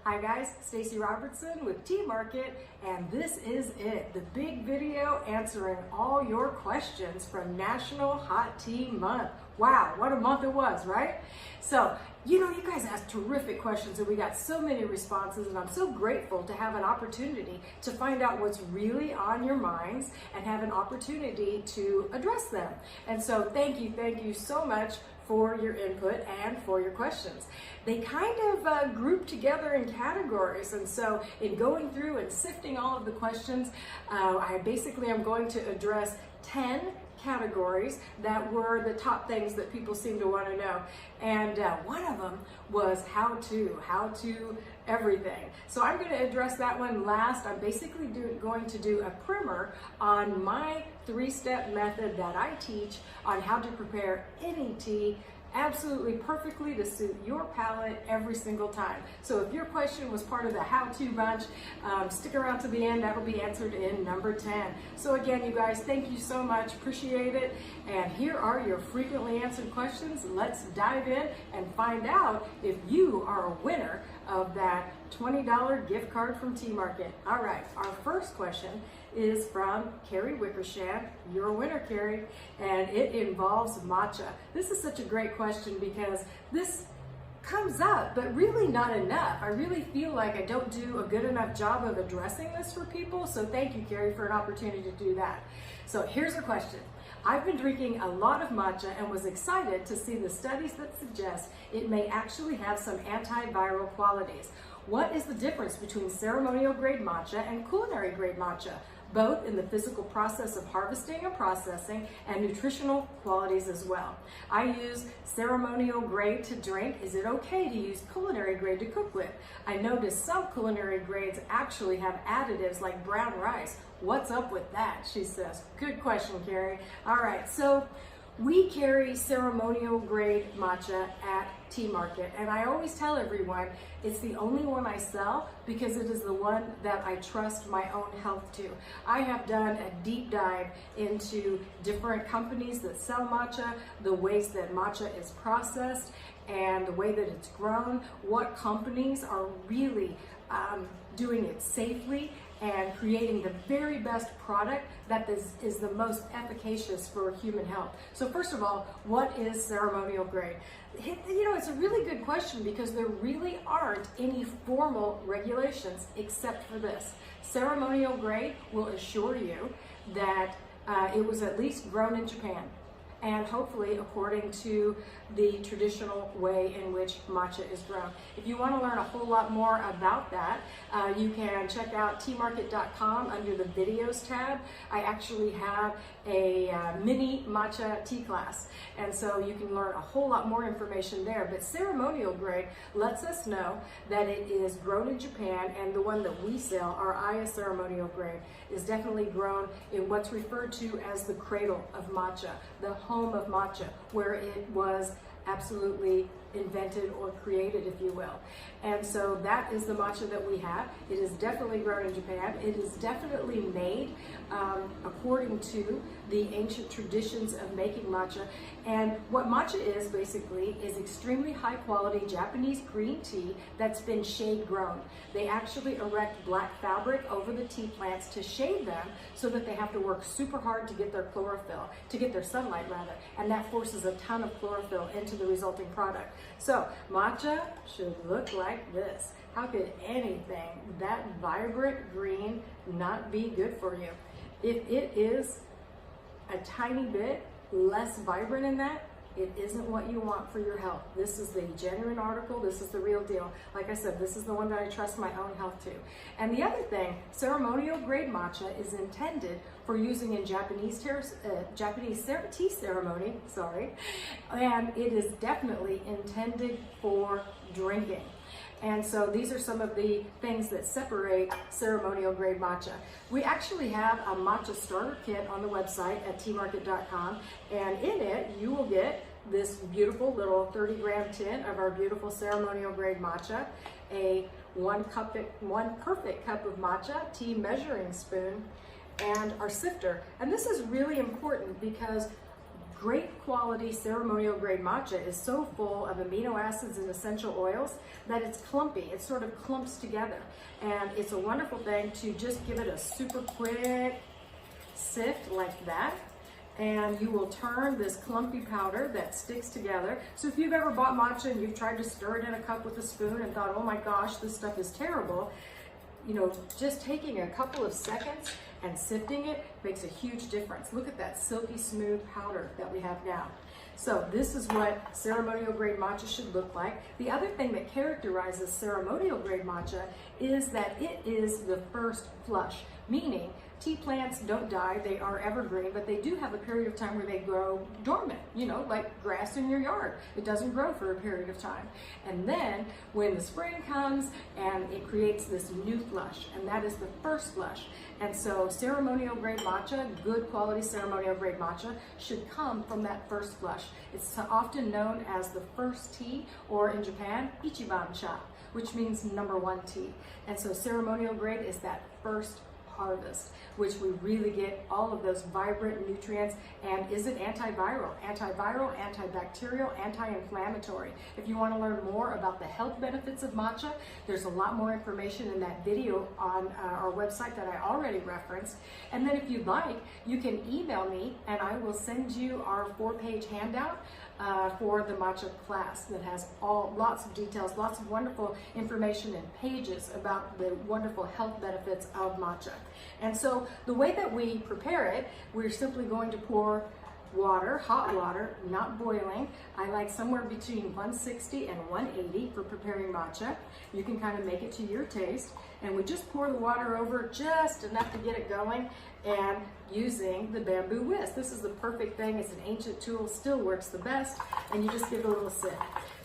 Hi guys, Stacy Robertson with Tea Market, and this is it, the big video answering all your questions from National Hot Tea Month. Wow, what a month it was, right? So, you guys asked terrific questions and we got so many responses, and I'm so grateful to have an opportunity to find out what's really on your minds and have an opportunity to address them. And so thank you so much for your input and for your questions. They kind of group together in categories, and so in going through and sifting all of the questions, I basically am going to address 10 categories that were the top things that people seem to want to know. And one of them was how to everything. So I'm going to address that one last. I'm basically going to do a primer on my 3-step method that I teach on how to prepare any tea absolutely perfectly to suit your palate every single time. So if your question was part of the how-to bunch, stick around to the end. That will be answered in number 10. So again, you guys, thank you so much. Appreciate it. And here are your frequently answered questions. Let's dive in and find out if you are a winner of that $20 gift card from Tea Market. All right, our first question is from Carrie Wickersham. You're a winner, Carrie, and it involves matcha. This is such a great question because this comes up, but really not enough. I really feel like I don't do a good enough job of addressing this for people, so thank you, Carrie, for an opportunity to do that. So here's a question. I've been drinking a lot of matcha and was excited to see the studies that suggest it may actually have some antiviral qualities. What is the difference between ceremonial grade matcha and culinary grade matcha, both in the physical process of harvesting and processing and nutritional qualities as well? I use ceremonial grade to drink. Is it okay to use culinary grade to cook with? I noticed some culinary grades actually have additives like brown rice. What's up with that? She says. Good question, Carrie. All right, so we carry ceremonial grade matcha at Tea Market, and I always tell everyone it's the only one I sell because it is the one that I trust my own health to. I have done a deep dive into different companies that sell matcha, the ways that matcha is processed, and the way that it's grown, what companies are really doing it safely and creating the very best product that is the most efficacious for human health. So first of all, what is ceremonial grade? It's a really good question because there really aren't any formal regulations except for this. Ceremonial grade will assure you that it was at least grown in Japan, and hopefully according to the traditional way in which matcha is grown. If you want to learn a whole lot more about that, you can check out teamarket.com under the videos tab. I actually have a mini matcha tea class, and so you can learn a whole lot more information there. But ceremonial grade lets us know that it is grown in Japan, and the one that we sell, our Aya ceremonial grade, is definitely grown in what's referred to as the cradle of matcha, the home of matcha, where it was absolutely invented or created, if you will. And so that is the matcha that we have. It is definitely grown in Japan. It is definitely made according to the ancient traditions of making matcha. And what matcha is basically is extremely high quality Japanese green tea that's been shade grown. They actually erect black fabric over the tea plants to shade them so that they have to work super hard to get their chlorophyll, to get their sunlight rather, and that forces a ton of chlorophyll into the resulting product. So matcha should look like this. How could anything that vibrant green not be good for you? If it is a tiny bit less vibrant in that, it isn't what you want for your health. This is the genuine article. This is the real deal. Like I said, this is the one that I trust my own health to. And the other thing, ceremonial grade matcha is intended for using in Japanese tea ceremony, and it is definitely intended for drinking. And so these are some of the things that separate ceremonial grade matcha. We actually have a matcha starter kit on the website at teamarket.com, and in it you will get this beautiful little 30-gram tin of our beautiful ceremonial grade matcha, a one perfect cup of matcha, tea measuring spoon, and our sifter. And this is really important because great quality ceremonial grade matcha is so full of amino acids and essential oils that it's clumpy. It sort of clumps together. And it's a wonderful thing to just give it a super quick sift like that. And you will turn this clumpy powder that sticks together. So if you've ever bought matcha and you've tried to stir it in a cup with a spoon and thought, oh my gosh, this stuff is terrible, you know, just taking a couple of seconds and sifting it makes a huge difference. Look at that silky smooth powder that we have now. So this is what ceremonial grade matcha should look like. The other thing that characterizes ceremonial grade matcha is that it is the first flush, meaning tea plants don't die, they are evergreen, but they do have a period of time where they grow dormant, you know, like grass in your yard. It doesn't grow for a period of time. And then when the spring comes and it creates this new flush, and that is the first flush. And so ceremonial grade matcha, good quality ceremonial grade matcha, should come from that first flush. It's often known as the first tea, or in Japan, ichiban cha, which means number one tea. And so ceremonial grade is that first harvest, which we really get all of those vibrant nutrients, and is it antiviral, antibacterial, anti-inflammatory. If you want to learn more about the health benefits of matcha, there's a lot more information in that video on our website that I already referenced. And then if you'd like, you can email me and I will send you our 4-page handout for the matcha class that has lots of details, lots of wonderful information and pages about the wonderful health benefits of matcha. And so the way that we prepare it, we're simply going to pour water, hot water, not boiling. I like somewhere between 160 and 180 for preparing matcha. You can kind of make it to your taste. And we just pour the water over just enough to get it going, and using the bamboo whisk. This is the perfect thing. It's an ancient tool, still works the best, and you just give it a little sip.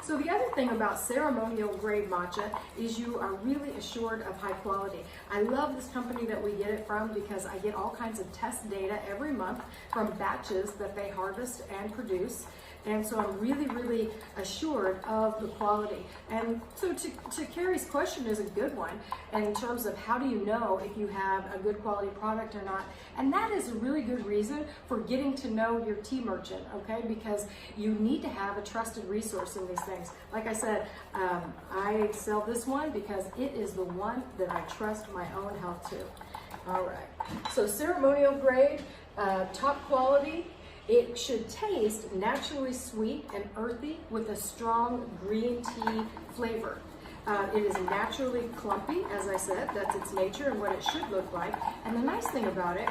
So the other thing about ceremonial grade matcha is you are really assured of high quality. I love this company that we get it from because I get all kinds of test data every month from batches that they harvest and produce. And so I'm really, really assured of the quality. And so to Carrie's question is a good one in terms of how do you know if you have a good quality product or not. And that is a really good reason for getting to know your tea merchant, okay? Because you need to have a trusted resource in these things. Like I said, I sell this one because it is the one that I trust my own health to. All right, so ceremonial grade, top quality. It should taste naturally sweet and earthy with a strong green tea flavor. It is naturally clumpy, as I said, that's its nature and what it should look like. And the nice thing about it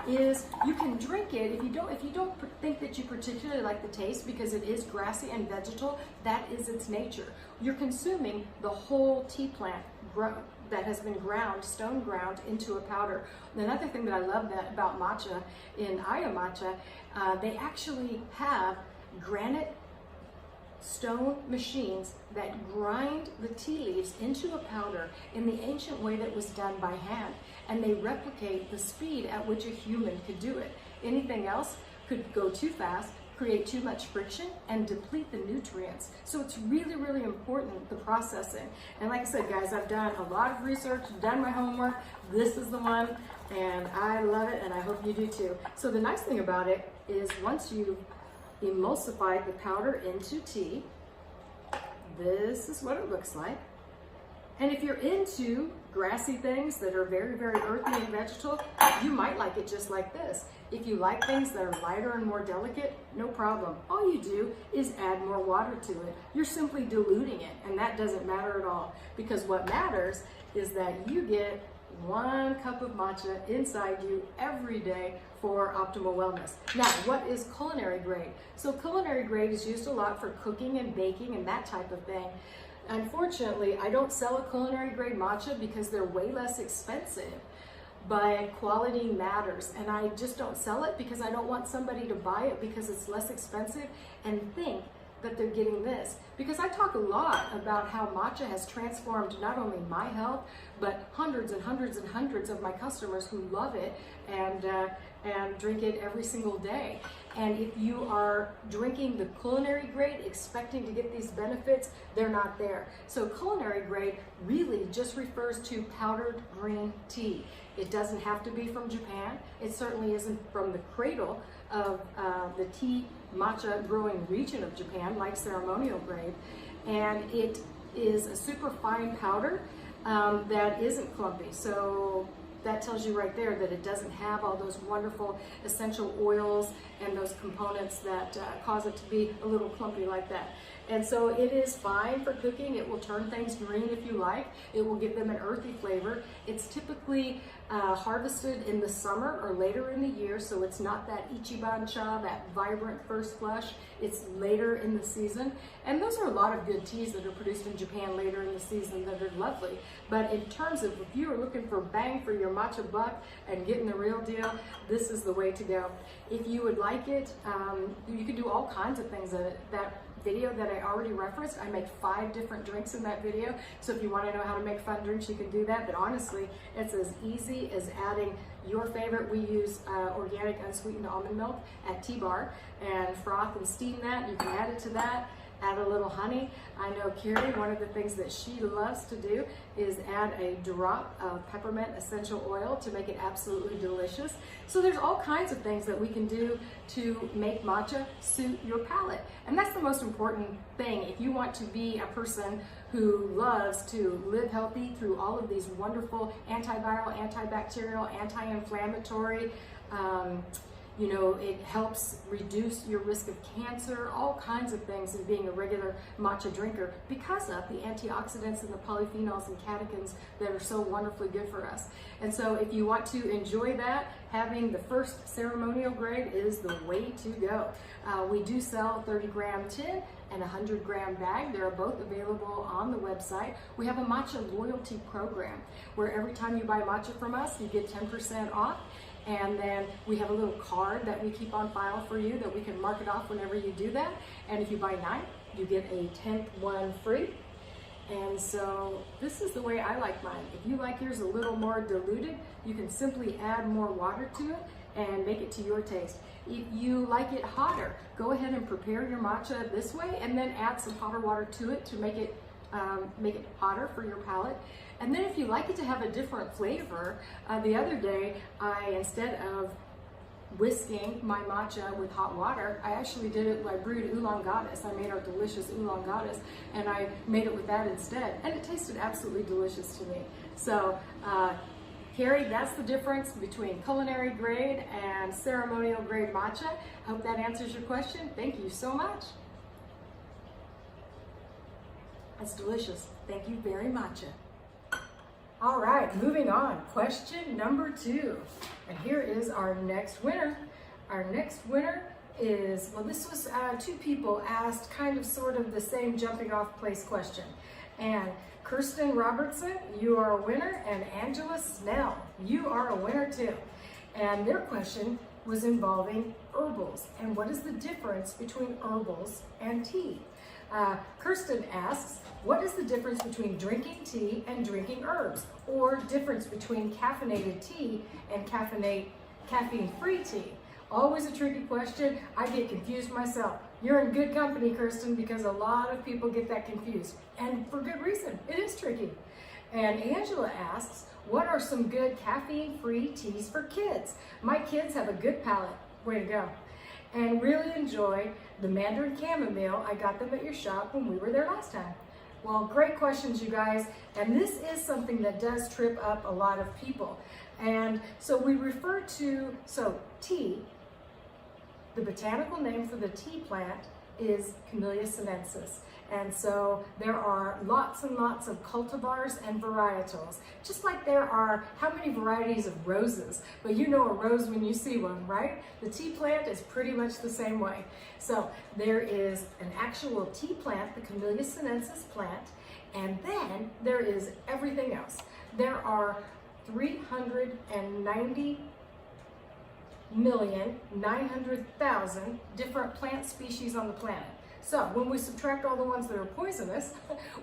is you can drink it if you don't think that you particularly like the taste, because it is grassy and vegetal. That is its nature. You're consuming the whole tea plant that has been stone ground into a powder. Another thing that I love about matcha, in Aya Matcha, they actually have granite stone machines that grind the tea leaves into a powder in the ancient way that was done by hand, and they replicate the speed at which a human could do it. Anything else could go too fast, create too much friction, and deplete the nutrients. So it's really, really important, the processing. And like I said, guys, I've done a lot of research, done my homework. This is the one, and I love it, and I hope you do too. So the nice thing about it is once you emulsify the powder into tea, this is what it looks like. And if you're into grassy things that are very, very earthy and vegetal, you might like it just like this. If you like things that are lighter and more delicate, no problem. All you do is add more water to it. You're simply diluting it, and that doesn't matter at all, because what matters is that you get 1 cup of matcha inside you every day for optimal wellness. Now, what is culinary grade? So culinary grade is used a lot for cooking and baking and that type of thing. Unfortunately, I don't sell a culinary grade matcha because they're way less expensive, but quality matters. And I just don't sell it because I don't want somebody to buy it because it's less expensive and think that they're getting this. Because I talk a lot about how matcha has transformed not only my health, but hundreds and hundreds and hundreds of my customers who love it and drink it every single day. And if you are drinking the culinary grade expecting to get these benefits, they're not there. So culinary grade really just refers to powdered green tea. It doesn't have to be from Japan. It certainly isn't from the cradle of the tea matcha growing region of Japan, like ceremonial grade, and it is a super fine powder that isn't clumpy. So that tells you right there that it doesn't have all those wonderful essential oils and those components that cause it to be a little clumpy like that. And so it is fine for cooking. It will turn things green if you like. It will give them an earthy flavor. It's typically harvested in the summer or later in the year, so it's not that ichiban cha, that vibrant first flush. It's later in the season. And those are a lot of good teas that are produced in Japan later in the season that are lovely. But in terms of if you are looking for bang for your matcha buck and getting the real deal, this is the way to go. If you would like it, you can do all kinds of things in it. That video that I already referenced, I make 5 different drinks in that video. So if you want to know how to make fun drinks, you can do that. But honestly, it's as easy as adding your favorite. We use organic unsweetened almond milk at T-Bar and froth and steam that. You can add it to that. Add a little honey. I know Carrie, one of the things that she loves to do is add a drop of peppermint essential oil to make it absolutely delicious. So there's all kinds of things that we can do to make matcha suit your palate. And that's the most important thing. If you want to be a person who loves to live healthy through all of these wonderful antiviral, antibacterial, anti-inflammatory, it helps reduce your risk of cancer, all kinds of things in being a regular matcha drinker because of the antioxidants and the polyphenols and catechins that are so wonderfully good for us. And so if you want to enjoy that, having the first ceremonial grade is the way to go. We do sell 30-gram tin and 100-gram bag. They're both available on the website. We have a matcha loyalty program where every time you buy matcha from us, you get 10% off. And then we have a little card that we keep on file for you that we can mark it off whenever you do that. And if you buy 9, you get a 10th one free. And so this is the way I like mine. If you like yours a little more diluted, you can simply add more water to it and make it to your taste. If you like it hotter, go ahead and prepare your matcha this way and then add some hotter water to it to make it hotter for your palate. And then if you like it to have a different flavor, the other day, instead of whisking my matcha with hot water, I actually did it, I brewed oolong goddess. I made our delicious oolong goddess, and I made it with that instead. And it tasted absolutely delicious to me. So, Carrie, that's the difference between culinary grade and ceremonial grade matcha. I hope that answers your question. Thank you so much. That's delicious. Thank you very much. All right, moving on. Question number 2. And here is our next winner. Our next winner is, well, this was 2 people asked kind of sort of the same jumping off place question. And Kirsten Robertson, you are a winner, and Angela Snell, you are a winner too. And their question was involving herbals and what is the difference between herbals and tea. Kirsten asks, what is the difference between drinking tea and drinking herbs? Or difference between caffeinated tea and caffeine-free tea? Always a tricky question. I get confused myself. You're in good company, Kirsten, because a lot of people get that confused. And for good reason. It is tricky. And Angela asks, what are some good caffeine-free teas for kids? My kids have a good palate. Way to go. And really enjoy the Mandarin chamomile. I got them at your shop when we were there last time. Well, great questions, you guys. And this is something that does trip up a lot of people. And so we refer to, tea, the botanical name for the tea plant is Camellia sinensis. And so there are lots and lots of cultivars and varietals, just like there are how many varieties of roses, but you know a rose when you see one, right? The tea plant is pretty much the same way. So there is an actual tea plant, the Camellia sinensis plant, and then there is everything else. There are 390,900,000 different plant species on the planet. So when we subtract all the ones that are poisonous,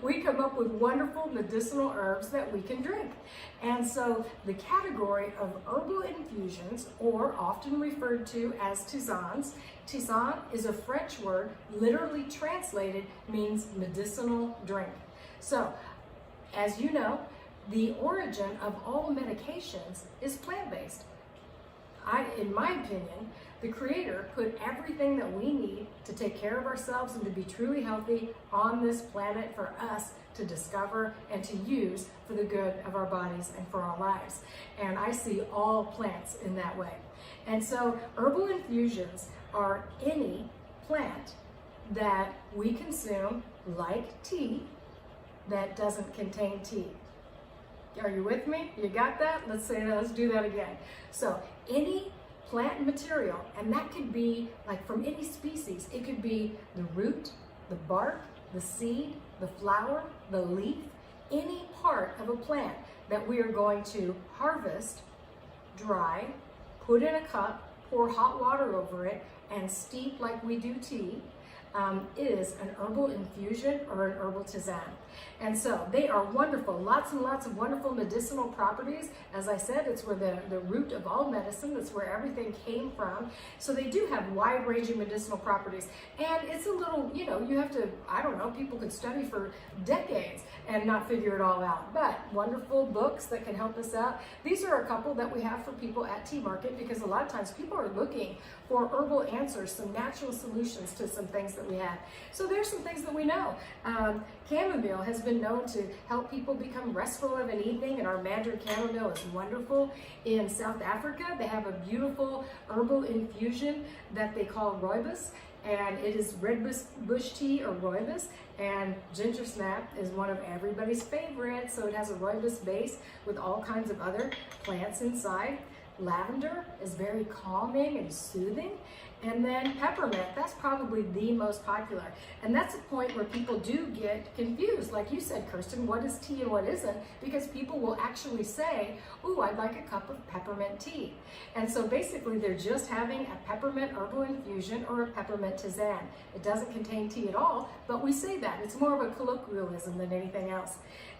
we come up with wonderful medicinal herbs that we can drink. And so the category of herbal infusions, or often referred to as tisanes, tisane is a French word, literally translated means medicinal drink. So as you know, the origin of all medications is plant-based. in my opinion, the Creator put everything that we need to take care of ourselves and to be truly healthy on this planet for us to discover and to use for the good of our bodies and for our lives. And I see all plants in that way. And so herbal infusions are any plant that we consume, like tea, that doesn't contain tea. Are you with me? You got that? Let's do that again. So any plant material, and that could be like from any species. It could be the root, the bark, the seed, the flower, the leaf, any part of a plant that we are going to harvest, dry, put in a cup, pour hot water over it, and steep like we do tea, is an herbal infusion or an herbal tisane. And so they are wonderful, lots and lots of wonderful medicinal properties. As I said, it's where the root of all medicine, that's where everything came from. So they do have wide-ranging medicinal properties. And it's a little, you have to, I don't know, people could study for decades and not figure it all out. But wonderful books that can help us out. These are a couple that we have for people at Tea Market, because a lot of times people are looking for herbal answers, some natural solutions to some things that we have. So there's some things that we know. Chamomile has been known to help people become restful of an evening, and our Mandarin chamomile is wonderful. In South Africa, they have a beautiful herbal infusion that they call rooibos, and it is red bush tea or rooibos, and ginger snap is one of everybody's favorites. So it has a rooibos base with all kinds of other plants inside. Lavender is very calming and soothing. And then peppermint, that's probably the most popular. And that's a point where people do get confused. Like you said, Kirsten, what is tea and what isn't? Because people will actually say, ooh, I'd like a cup of peppermint tea. And so basically they're just having a peppermint herbal infusion or a peppermint tisane. It doesn't contain tea at all, but we say that. It's more of a colloquialism than anything else.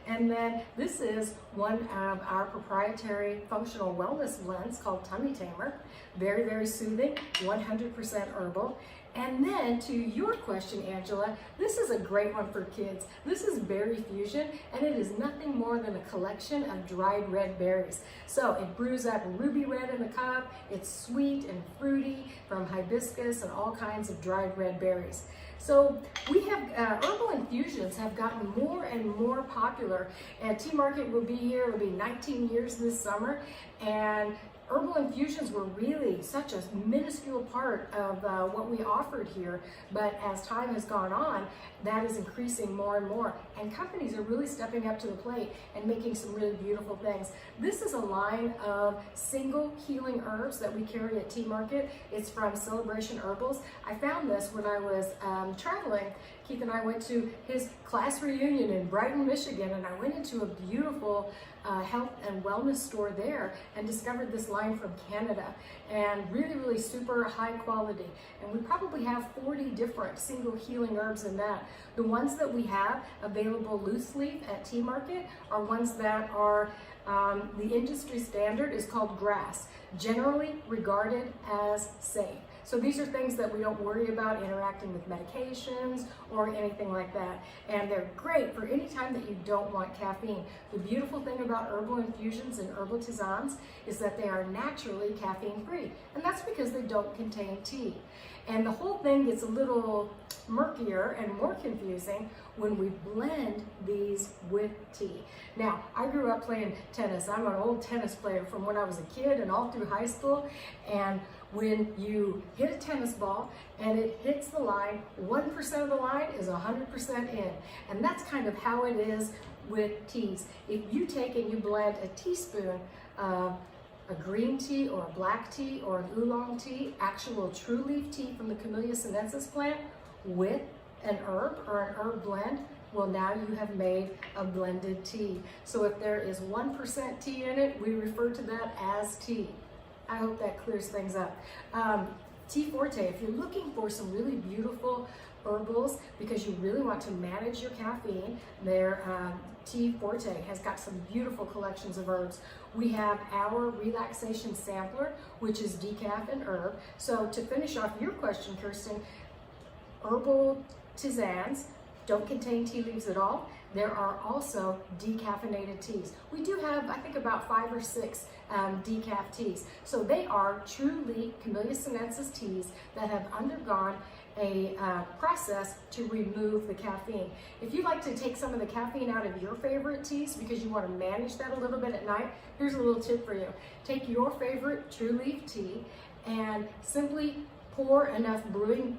And then this is one of our proprietary functional wellness blends called Tummy Tamer. Very, very soothing, 100% herbal. And then to your question, Angela, this is a great one for kids. This is Berry Fusion, and it is nothing more than a collection of dried red berries. So it brews up ruby red in the cup. It's sweet and fruity from hibiscus and all kinds of dried red berries. So we have, herbal infusions have gotten more and more popular, and Tea Market will be here, it'll be 19 years this summer, and herbal infusions were really such a minuscule part of what we offered here, but as time has gone on, that is increasing more and more, and companies are really stepping up to the plate and making some really beautiful things. This is a line of single healing herbs that we carry at Tea Market. It's from Celebration Herbals. I found this when I was traveling. Keith and I went to his class reunion in Brighton, Michigan, and I went into a beautiful health and wellness store there and discovered this line from Canada, and really, really super high quality. And we probably have 40 different single healing herbs in that. The ones that we have available loose leaf at Tea Market are ones that are the industry standard is called grass, generally regarded as safe. So these are things that we don't worry about interacting with medications or anything like that. And they're great for any time that you don't want caffeine. The beautiful thing about herbal infusions and herbal tisanes is that they are naturally caffeine free. And that's because they don't contain tea. And the whole thing gets a little murkier and more confusing when we blend these with tea. Now, I grew up playing tennis. I'm an old tennis player from when I was a kid and all through high school. And when you hit a tennis ball and it hits the line, 1% of the line is 100% in. And that's kind of how it is with teas. If you take and you blend a teaspoon of a green tea or a black tea or an oolong tea, actual true leaf tea from the Camellia sinensis plant with an herb or an herb blend, well, now you have made a blended tea. So if there is 1% tea in it, we refer to that as tea. I hope that clears things up. Tea Forte, if you're looking for some really beautiful herbals because you really want to manage your caffeine, their Tea Forte has got some beautiful collections of herbs. We have our relaxation sampler, which is decaf and herb. So to finish off your question, Kirsten, herbal tisanes don't contain tea leaves at all. There are also decaffeinated teas. We do have, I think, about 5 or 6 decaf teas. So they are truly Camellia sinensis teas that have undergone a process to remove the caffeine. If you'd like to take some of the caffeine out of your favorite teas because you want to manage that a little bit at night, here's a little tip for you. Take your favorite true leaf tea and simply pour enough brewing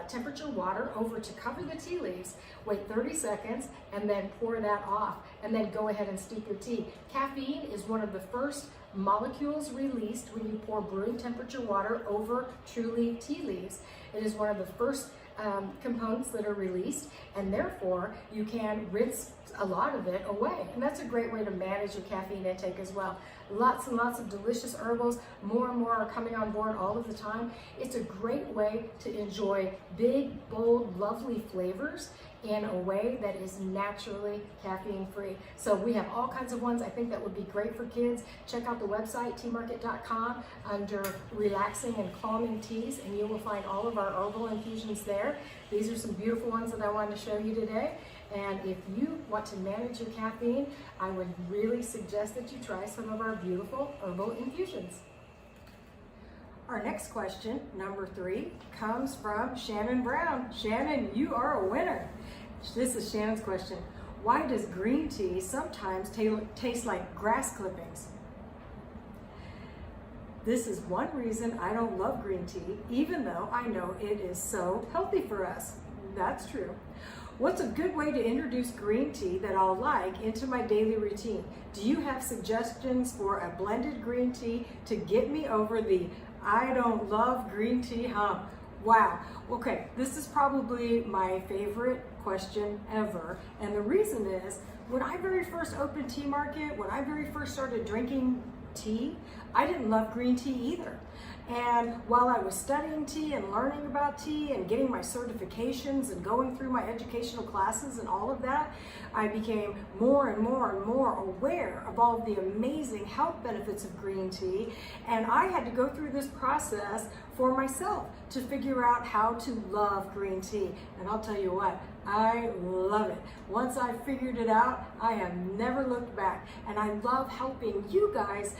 temperature water over to cover the tea leaves, wait 30 seconds, and then pour that off, and then go ahead and steep your tea. Caffeine is one of the first molecules released when you pour brewing temperature water over true leaf tea leaves. It is one of the first components that are released, and therefore you can rinse a lot of it away. And that's a great way to manage your caffeine intake as well. Lots and lots of delicious herbals. More and more are coming on board all of the time. It's a great way to enjoy big, bold, lovely flavors in a way that is naturally caffeine free. So we have all kinds of ones I think that would be great for kids. Check out the website teamarket.com under relaxing and calming teas, and you will find all of our herbal infusions there. These are some beautiful ones that I wanted to show you today. And if you want to manage your caffeine, I would really suggest that you try some of our beautiful herbal infusions. Our next question, number 3, comes from Shannon Brown. Shannon, you are a winner. This is Shannon's question. Why does green tea sometimes taste like grass clippings? This is one reason I don't love green tea, even though I know it is so healthy for us. That's true. What's a good way to introduce green tea that I'll like into my daily routine? Do you have suggestions for a blended green tea to get me over the I don't love green tea hump? Wow. Okay, this is probably my favorite question ever. And the reason is, when I very first opened Tea Market, when I very first started drinking tea, I didn't love green tea either. And while I was studying tea and learning about tea and getting my certifications and going through my educational classes and all of that, I became more and more and more aware of all of the amazing health benefits of green tea. And I had to go through this process for myself to figure out how to love green tea. And I'll tell you what, I love it. Once I figured it out, I have never looked back. And I love helping you guys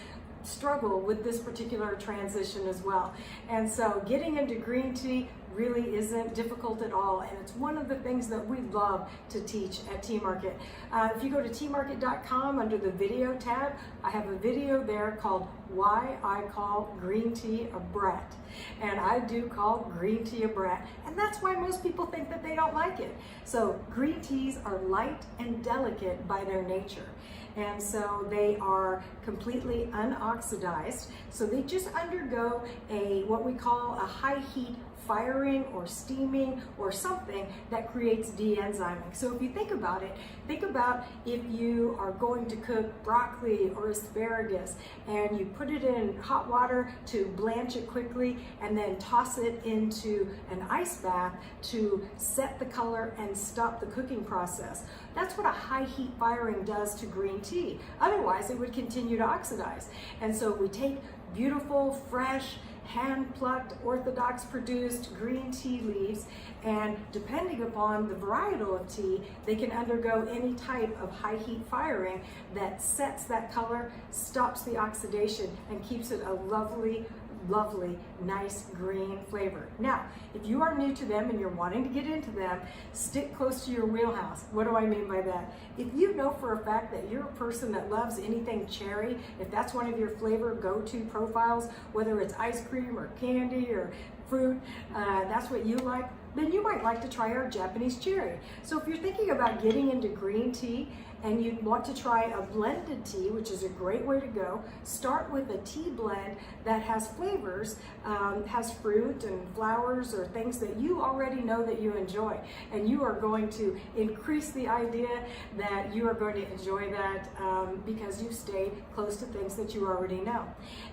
struggle with this particular transition as well. And so getting into green tea really isn't difficult at all, and it's one of the things that we love to teach at Tea Market. If you go to teamarket.com under the video tab, I have a video there called Why I Call Green Tea a Brat. And I do call green tea a brat, and that's why most people think that they don't like it. So green teas are light and delicate by their nature. And so they are completely unoxidized. So they just undergo what we call a high heat firing or steaming or something that creates de-enzyming. So if you think about it, think about if you are going to cook broccoli or asparagus and you put it in hot water to blanch it quickly and then toss it into an ice bath to set the color and stop the cooking process. That's what a high heat firing does to green tea. Otherwise, it would continue to oxidize. And so we take beautiful, fresh, hand-plucked, orthodox produced green tea leaves, and depending upon the varietal of tea, they can undergo any type of high heat firing that sets that color, stops the oxidation, and keeps it a lovely, nice green flavor. Now, if you are new to them and you're wanting to get into them, stick close to your wheelhouse. What do I mean by that? If you know for a fact that you're a person that loves anything cherry, if that's one of your flavor go-to profiles, whether it's ice cream or candy or fruit, that's what you like, then you might like to try our Japanese cherry. So if you're thinking about getting into green tea and you want to try a blended tea, which is a great way to go, start with a tea blend that has flavors, has fruit and flowers or things that you already know that you enjoy. And you are going to increase the idea that you are going to enjoy that because you stayed close to things that you already know.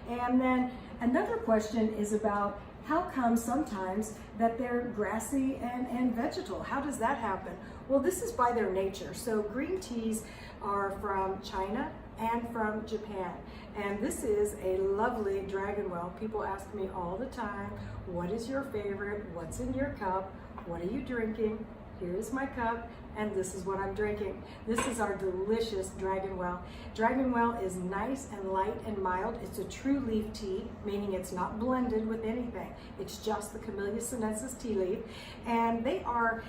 And then another question is about how come sometimes that they're grassy and vegetal? How does that happen? Well, this is by their nature. So green teas are from China and from Japan. And this is a lovely dragon well. People ask me all the time, what is your favorite? What's in your cup? What are you drinking? here's my cup, and this is what I'm drinking. This is our delicious Dragon Well. Dragon Well is nice and light and mild. It's a true leaf tea, meaning it's not blended with anything. It's just the Camellia sinensis tea leaf. And they are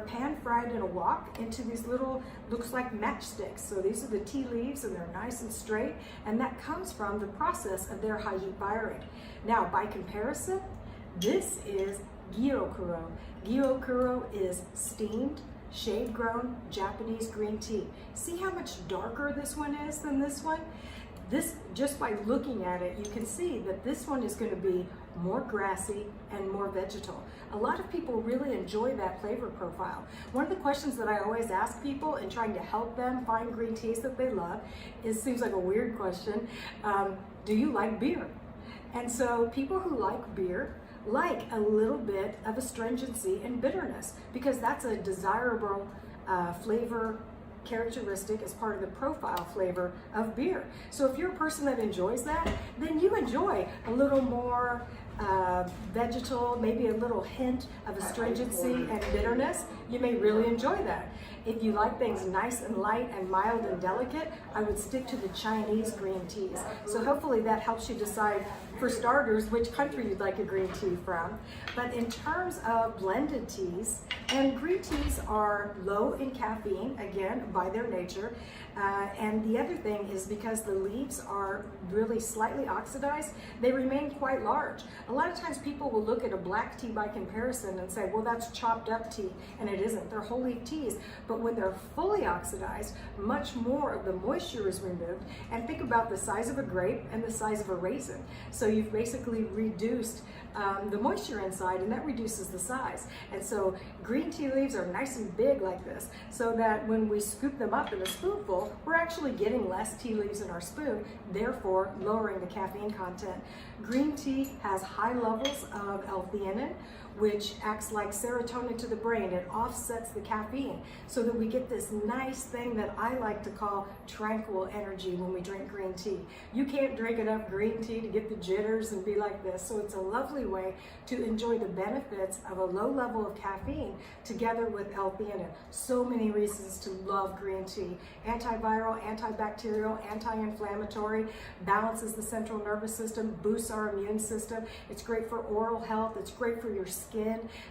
pan-fried in a wok into these little, looks like matchsticks. So these are the tea leaves, and they're nice and straight. And that comes from the process of their high heat firing. Now, by comparison, this is Gyokuro. Gyokuro is steamed, shade-grown Japanese green tea. See how much darker this one is than this one? This, just by looking at it, you can see that this one is going to be more grassy and more vegetal. A lot of people really enjoy that flavor profile. One of the questions that I always ask people in trying to help them find green teas that they love, it seems like a weird question, do you like beer? And so people who like beer like a little bit of astringency and bitterness, because that's a desirable flavor characteristic as part of the profile flavor of beer. So if you're a person that enjoys that, then you enjoy a little more vegetal, maybe a little hint of astringency and bitterness. You may really enjoy that. If you like things nice and light and mild and delicate, I would stick to the Chinese green teas. So hopefully that helps you decide, for starters, which country you'd like a green tea from. But in terms of blended teas, and green teas are low in caffeine, again, by their nature. And the other thing is because the leaves are really slightly oxidized, they remain quite large. A lot of times people will look at a black tea by comparison and say, well, that's chopped up tea, and it isn't. They're whole leaf teas. But when they're fully oxidized, much more of the moisture is removed. And think about the size of a grape and the size of a raisin. So you've basically reduced the moisture inside, and that reduces the size. And so green tea leaves are nice and big like this, so that when we scoop them up in a spoonful, we're actually getting less tea leaves in our spoon, therefore lowering the caffeine content. Green tea has high levels of L-theanine, which acts like serotonin to the brain. It offsets the caffeine so that we get this nice thing that I like to call tranquil energy when we drink green tea. You can't drink enough green tea to get the jitters and be like this. So it's a lovely way to enjoy the benefits of a low level of caffeine together with L-theanine. So many reasons to love green tea. Antiviral, antibacterial, anti-inflammatory, balances the central nervous system, boosts our immune system. It's great for oral health. It's great for your skin.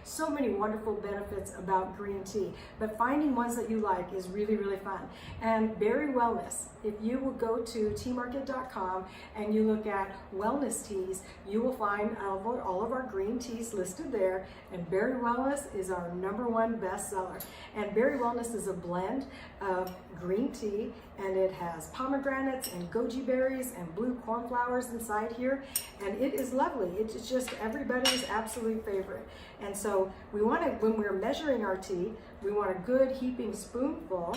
So many wonderful benefits about green tea. But finding ones that you like is really, really fun. And Berry Wellness, if you will go to teamarket.com and you look at wellness teas, you will find all of our green teas listed there. And Berry Wellness is our #1 bestseller. And Berry Wellness is a blend of green tea, and it has pomegranates and goji berries and blue cornflowers inside here, and it is lovely. It's just everybody's absolute favorite. And so we want to, when we're measuring our tea, we want a good heaping spoonful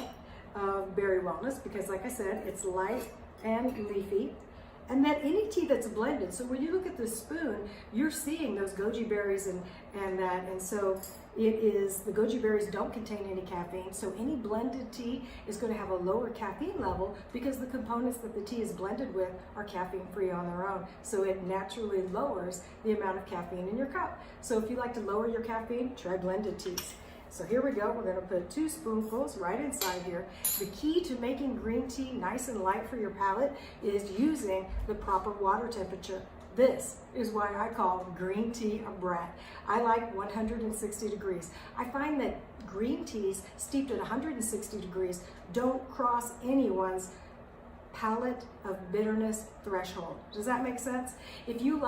of Berry Wellness, because like I said, it's light and leafy. And then any tea that's blended, so when you look at the spoon, you're seeing those goji berries and that, and so it is, the goji berries don't contain any caffeine, so any blended tea is going to have a lower caffeine level because the components that the tea is blended with are caffeine free on their own. So it naturally lowers the amount of caffeine in your cup. So if you like to lower your caffeine, try blended teas. So here we go, we're gonna put 2 spoonfuls right inside here. The key to making green tea nice and light for your palate is using the proper water temperature. This is why I call green tea a brat. I like 160 degrees. I find that green teas steeped at 160 degrees don't cross anyone's palate of bitterness threshold. Does that make sense? If you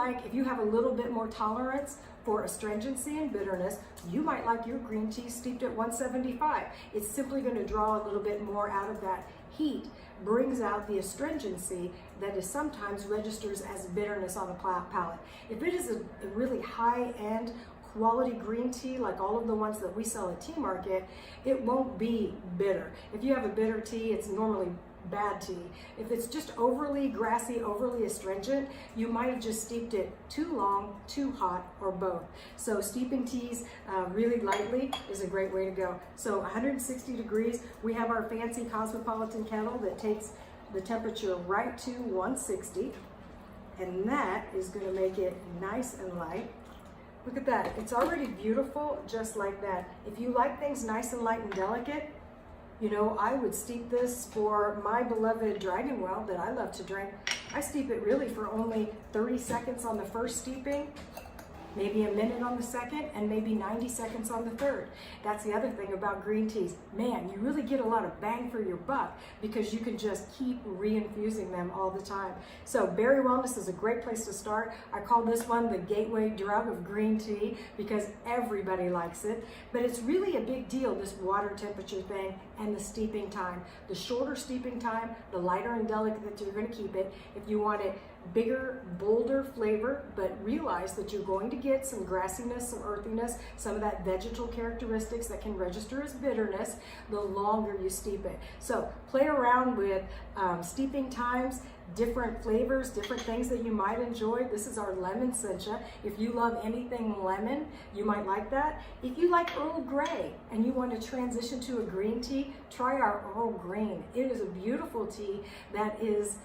have a little bit more tolerance for astringency and bitterness, you might like your green tea steeped at 175. It's simply going to draw a little bit more out of that heat, brings out the astringency that is sometimes registers as bitterness on the palate. If it is a really high-end quality green tea, like all of the ones that we sell at Tea Market, it won't be bitter. If you have a bitter tea, it's normally bad tea. If it's just overly grassy, overly astringent, you might have just steeped it too long, too hot, or both. So steeping teas really lightly is a great way to go. So 160 degrees, we have our fancy Cosmopolitan kettle that takes the temperature right to 160, and that is going to make it nice and light. Look at that. It's already beautiful just like that. If you like things nice and light and delicate, you know, I would steep this for my beloved Dragon Well that I love to drink. I steep it really for only 30 seconds on the first steeping, maybe a minute on the second, and maybe 90 seconds on the third. That's the other thing about green teas. Man, you really get a lot of bang for your buck because you can just keep reinfusing them all the time. So Berry Wellness is a great place to start. I call this one the gateway drug of green tea because everybody likes it. But it's really a big deal, this water temperature thing and the steeping time. The shorter steeping time, the lighter and delicate you're going to keep it. If you want it bigger, bolder flavor, but realize that you're going to get some grassiness, some earthiness, some of that vegetal characteristics that can register as bitterness the longer you steep it. So play around with steeping times, different flavors, different things that you might enjoy. This is our lemon sencha. If you love anything lemon, you might like that. If you like Earl Grey and you want to transition to a green tea, try our Earl Green. It is a beautiful tea that is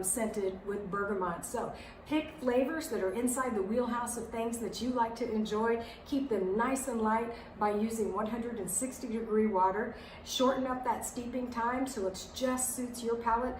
scented with bergamot. So pick flavors that are inside the wheelhouse of things that you like to enjoy. Keep them nice and light by using 160-degree water. Shorten up that steeping time so it just suits your palate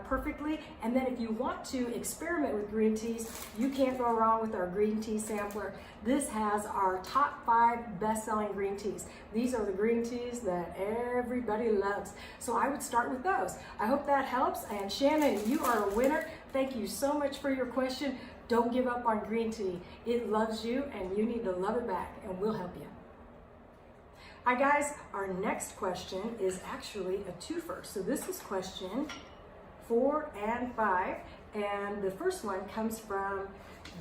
perfectly. And then if you want to experiment with green teas, you can't go wrong with our green tea sampler. This has our top 5 best-selling green teas. These are the green teas that everybody loves. So I would start with those. I hope that helps. And Shannon, you are a winner. Thank you so much for your question. Don't give up on green tea. It loves you and you need to love it back, and we'll help you. Hi guys, our next question is actually a twofer. So this is question 4 and 5, and the first one comes from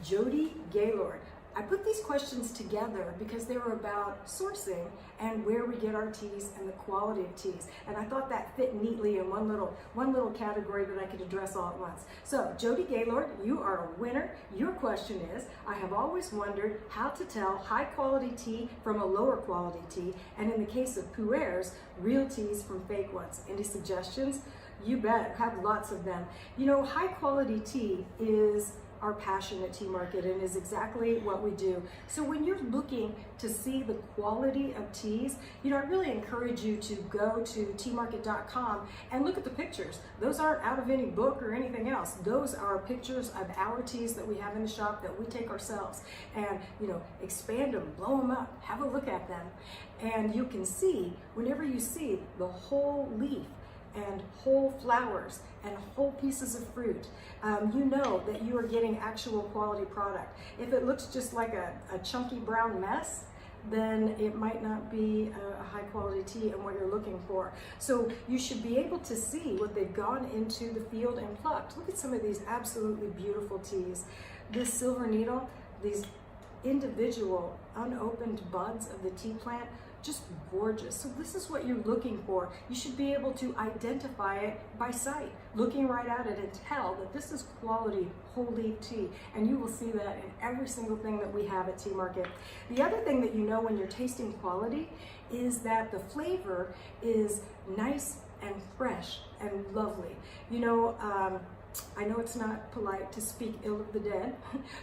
Jody Gaylord. I put these questions together because they were about sourcing and where we get our teas and the quality of teas. And I thought that fit neatly in one little category that I could address all at once. So Jody Gaylord, you are a winner. Your question is, I have always wondered how to tell high quality tea from a lower quality tea, and in the case of pu'ers, real teas from fake ones. Any suggestions? You bet, I have lots of them. You know, high quality tea is our passion at Tea Market and is exactly what we do. So when you're looking to see the quality of teas, you know, I really encourage you to go to teamarket.com and look at the pictures. Those aren't out of any book or anything else. Those are pictures of our teas that we have in the shop that we take ourselves and, you know, expand them, blow them up, have a look at them. And you can see, whenever you see the whole leaf and whole flowers and whole pieces of fruit, you know that you are getting actual quality product. If it looks just like a chunky brown mess, then it might not be a high quality tea and what you're looking for. So you should be able to see what they've gone into the field and plucked. Look at some of these absolutely beautiful teas. This silver needle, these individual unopened buds of the tea plant, just gorgeous. So this is what you're looking for. You should be able to identify it by sight, looking right at it and tell that this is quality whole leaf tea. And you will see that in every single thing that we have at Tea Market. The other thing that you know when you're tasting quality is that the flavor is nice and fresh and lovely. You know, I know it's not polite to speak ill of the dead,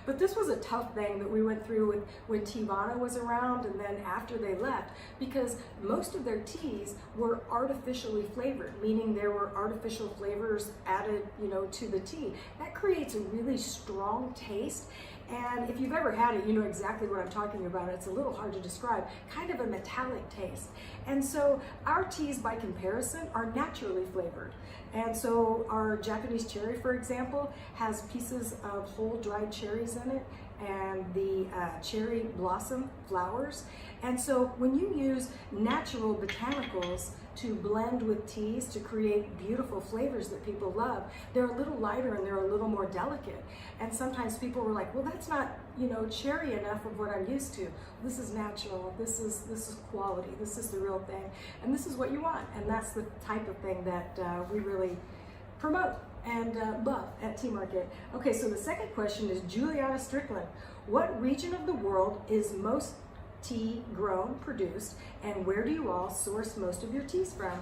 but this was a tough thing that we went through with when Teavana was around and then after they left, because most of their teas were artificially flavored, meaning there were artificial flavors added, you know, to the tea. That creates a really strong taste. And if you've ever had it, you know exactly what I'm talking about. It's a little hard to describe, kind of a metallic taste. And so our teas, by comparison, are naturally flavored. And so our Japanese cherry, for example, has pieces of whole dried cherries in it and the cherry blossom flowers. And so when you use natural botanicals to blend with teas to create beautiful flavors that people love, they're a little lighter and they're a little more delicate. And sometimes people were like, well, that's not, you know, cherry enough of what I'm used to. This is natural, this is quality, this is the real thing, and this is what you want. And that's the type of thing that we really promote and love at Tea Market. Okay, so the second question is Juliana Strickland. What region of the world is most tea grown, produced, and where do you all source most of your teas from?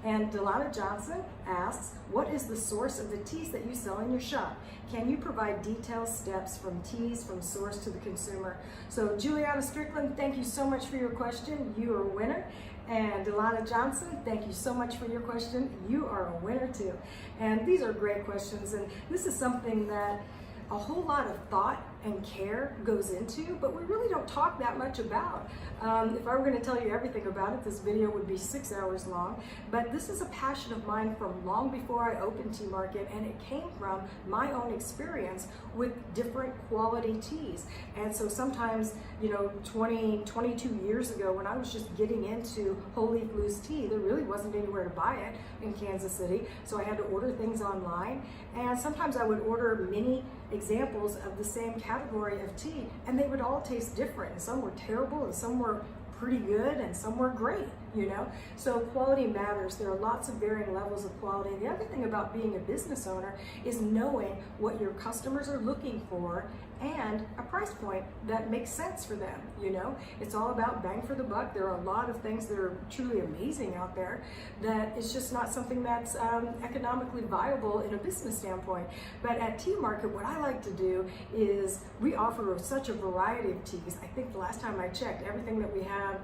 And Delana Johnson asks, what is the source of the teas that you sell in your shop? Can you provide detailed steps from teas from source to the consumer? So Juliana Strickland, thank you so much for your question. You are a winner. And Delana Johnson, thank you so much for your question. You are a winner too. And these are great questions. And this is something that a whole lot of thought and care goes into, but we really don't talk that much about. If I were going to tell you everything about it, this video would be 6 hours long, but this is a passion of mine from long before I opened Tea Market, and it came from my own experience with different quality teas. And so sometimes, 22 years ago, when I was just getting into whole leaf loose tea, there really wasn't anywhere to buy it in Kansas City, so I had to order things online, and sometimes I would order mini examples of the same category of tea, and they would all taste different, and some were terrible and some were pretty good and some were great, So quality matters. There are lots of varying levels of quality. And the other thing about being a business owner is knowing what your customers are looking for and a price point that makes sense for them, It's all about bang for the buck. There are a lot of things that are truly amazing out there that it's just not something that's economically viable in a business standpoint. But at Tea Market, what I like to do is we offer such a variety of teas. I think the last time I checked, everything that we have,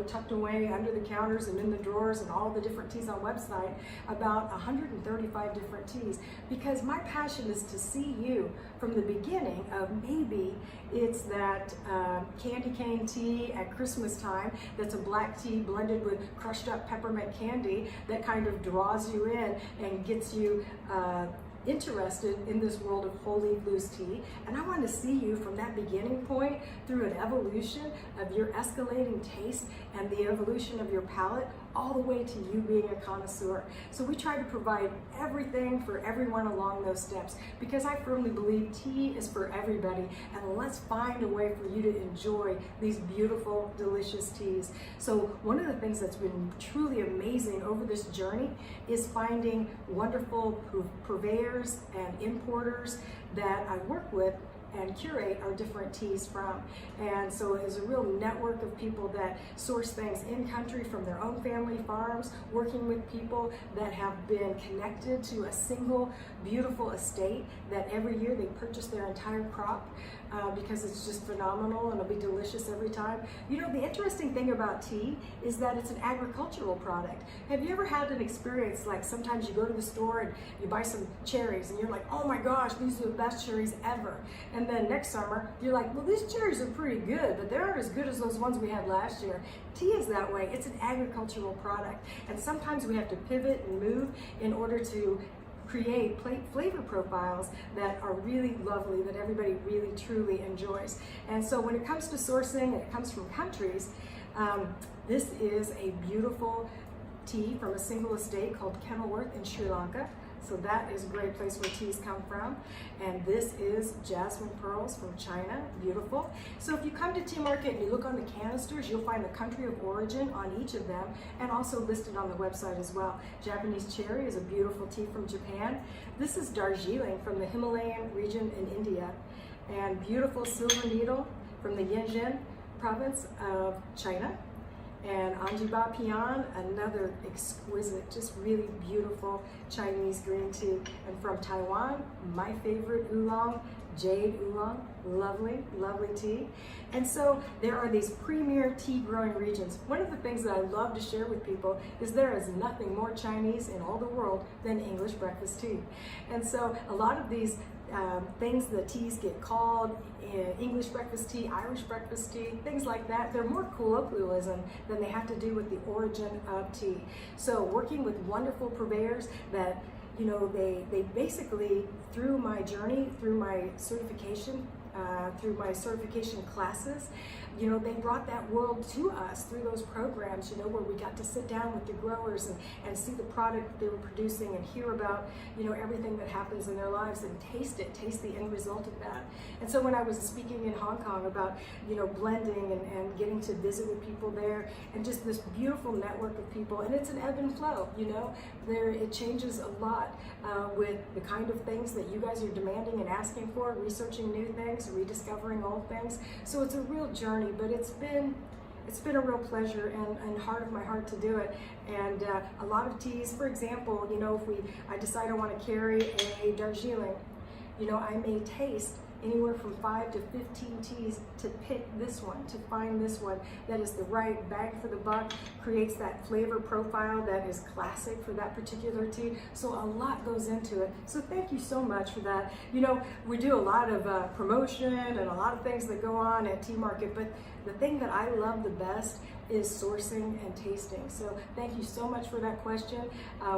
tucked away under the counters and in the drawers and all the different teas on website, about 135 different teas, because my passion is to see you from the beginning of maybe it's that candy cane tea at Christmas time that's a black tea blended with crushed up peppermint candy that kind of draws you in and gets you interested in this world of whole leaf loose tea. And I want to see you from that beginning point through an evolution of your escalating taste and the evolution of your palate all the way to you being a connoisseur. So we try to provide everything for everyone along those steps, because I firmly believe tea is for everybody, and let's find a way for you to enjoy these beautiful, delicious teas. So one of the things that's been truly amazing over this journey is finding wonderful purveyors and importers that I work with and curate our different teas from. And so there's a real network of people that source things in country from their own family farms, working with people that have been connected to a single beautiful estate that every year they purchase their entire crop because it's just phenomenal and it'll be delicious every time. The interesting thing about tea is that it's an agricultural product. Have you ever had an experience like sometimes you go to the store and you buy some cherries and you're like, oh my gosh, these are the best cherries ever. And then next summer, you're like, well, these cherries are pretty good, but they aren't as good as those ones we had last year. Tea is that way. It's an agricultural product. And sometimes we have to pivot and move in order to create flavor profiles that are really lovely, that everybody really truly enjoys. And so when it comes to sourcing and it comes from countries, this is a beautiful tea from a single estate called Kenilworth in Sri Lanka. So that is a great place where teas come from. And this is jasmine pearls from China, beautiful. So if you come to Tea Market and you look on the canisters, you'll find the country of origin on each of them and also listed on the website as well. Japanese cherry is a beautiful tea from Japan. This is Darjeeling from the Himalayan region in India. And beautiful silver needle from the Yanjian province of China. And Anjiba Pian, another exquisite, just really beautiful Chinese green tea. And from Taiwan, my favorite oolong, jade oolong, lovely, lovely tea. And so there are these premier tea growing regions. One of the things that I love to share with people is there is nothing more Chinese in all the world than English breakfast tea. And so a lot of these things that teas get called, English breakfast tea, Irish breakfast tea, things like that, they're more colloquialism than they have to do with the origin of tea. So working with wonderful purveyors that, they basically, through my journey, through my certification classes, they brought that world to us through those programs, where we got to sit down with the growers and see the product that they were producing and hear about, everything that happens in their lives and taste the end result of that. And so when I was speaking in Hong Kong about, blending and getting to visit with people there and just this beautiful network of people, and it's an ebb and flow, it changes a lot with the kind of things that you guys are demanding and asking for, researching new things. things, rediscovering old things. So it's a real journey, but it's been a real pleasure and heart of my heart to do it. And a lot of teas, for example, you know, if I decide I want to carry a Darjeeling, you know, I may taste anywhere from 5 to 15 teas to pick this one, to find this one that is the right bang for the buck, creates that flavor profile that is classic for that particular tea. So a lot goes into it. So thank you so much for that. You know, we do a lot of promotion and a lot of things that go on at Tea Market, but the thing that I love the best is sourcing and tasting. So thank you so much for that question.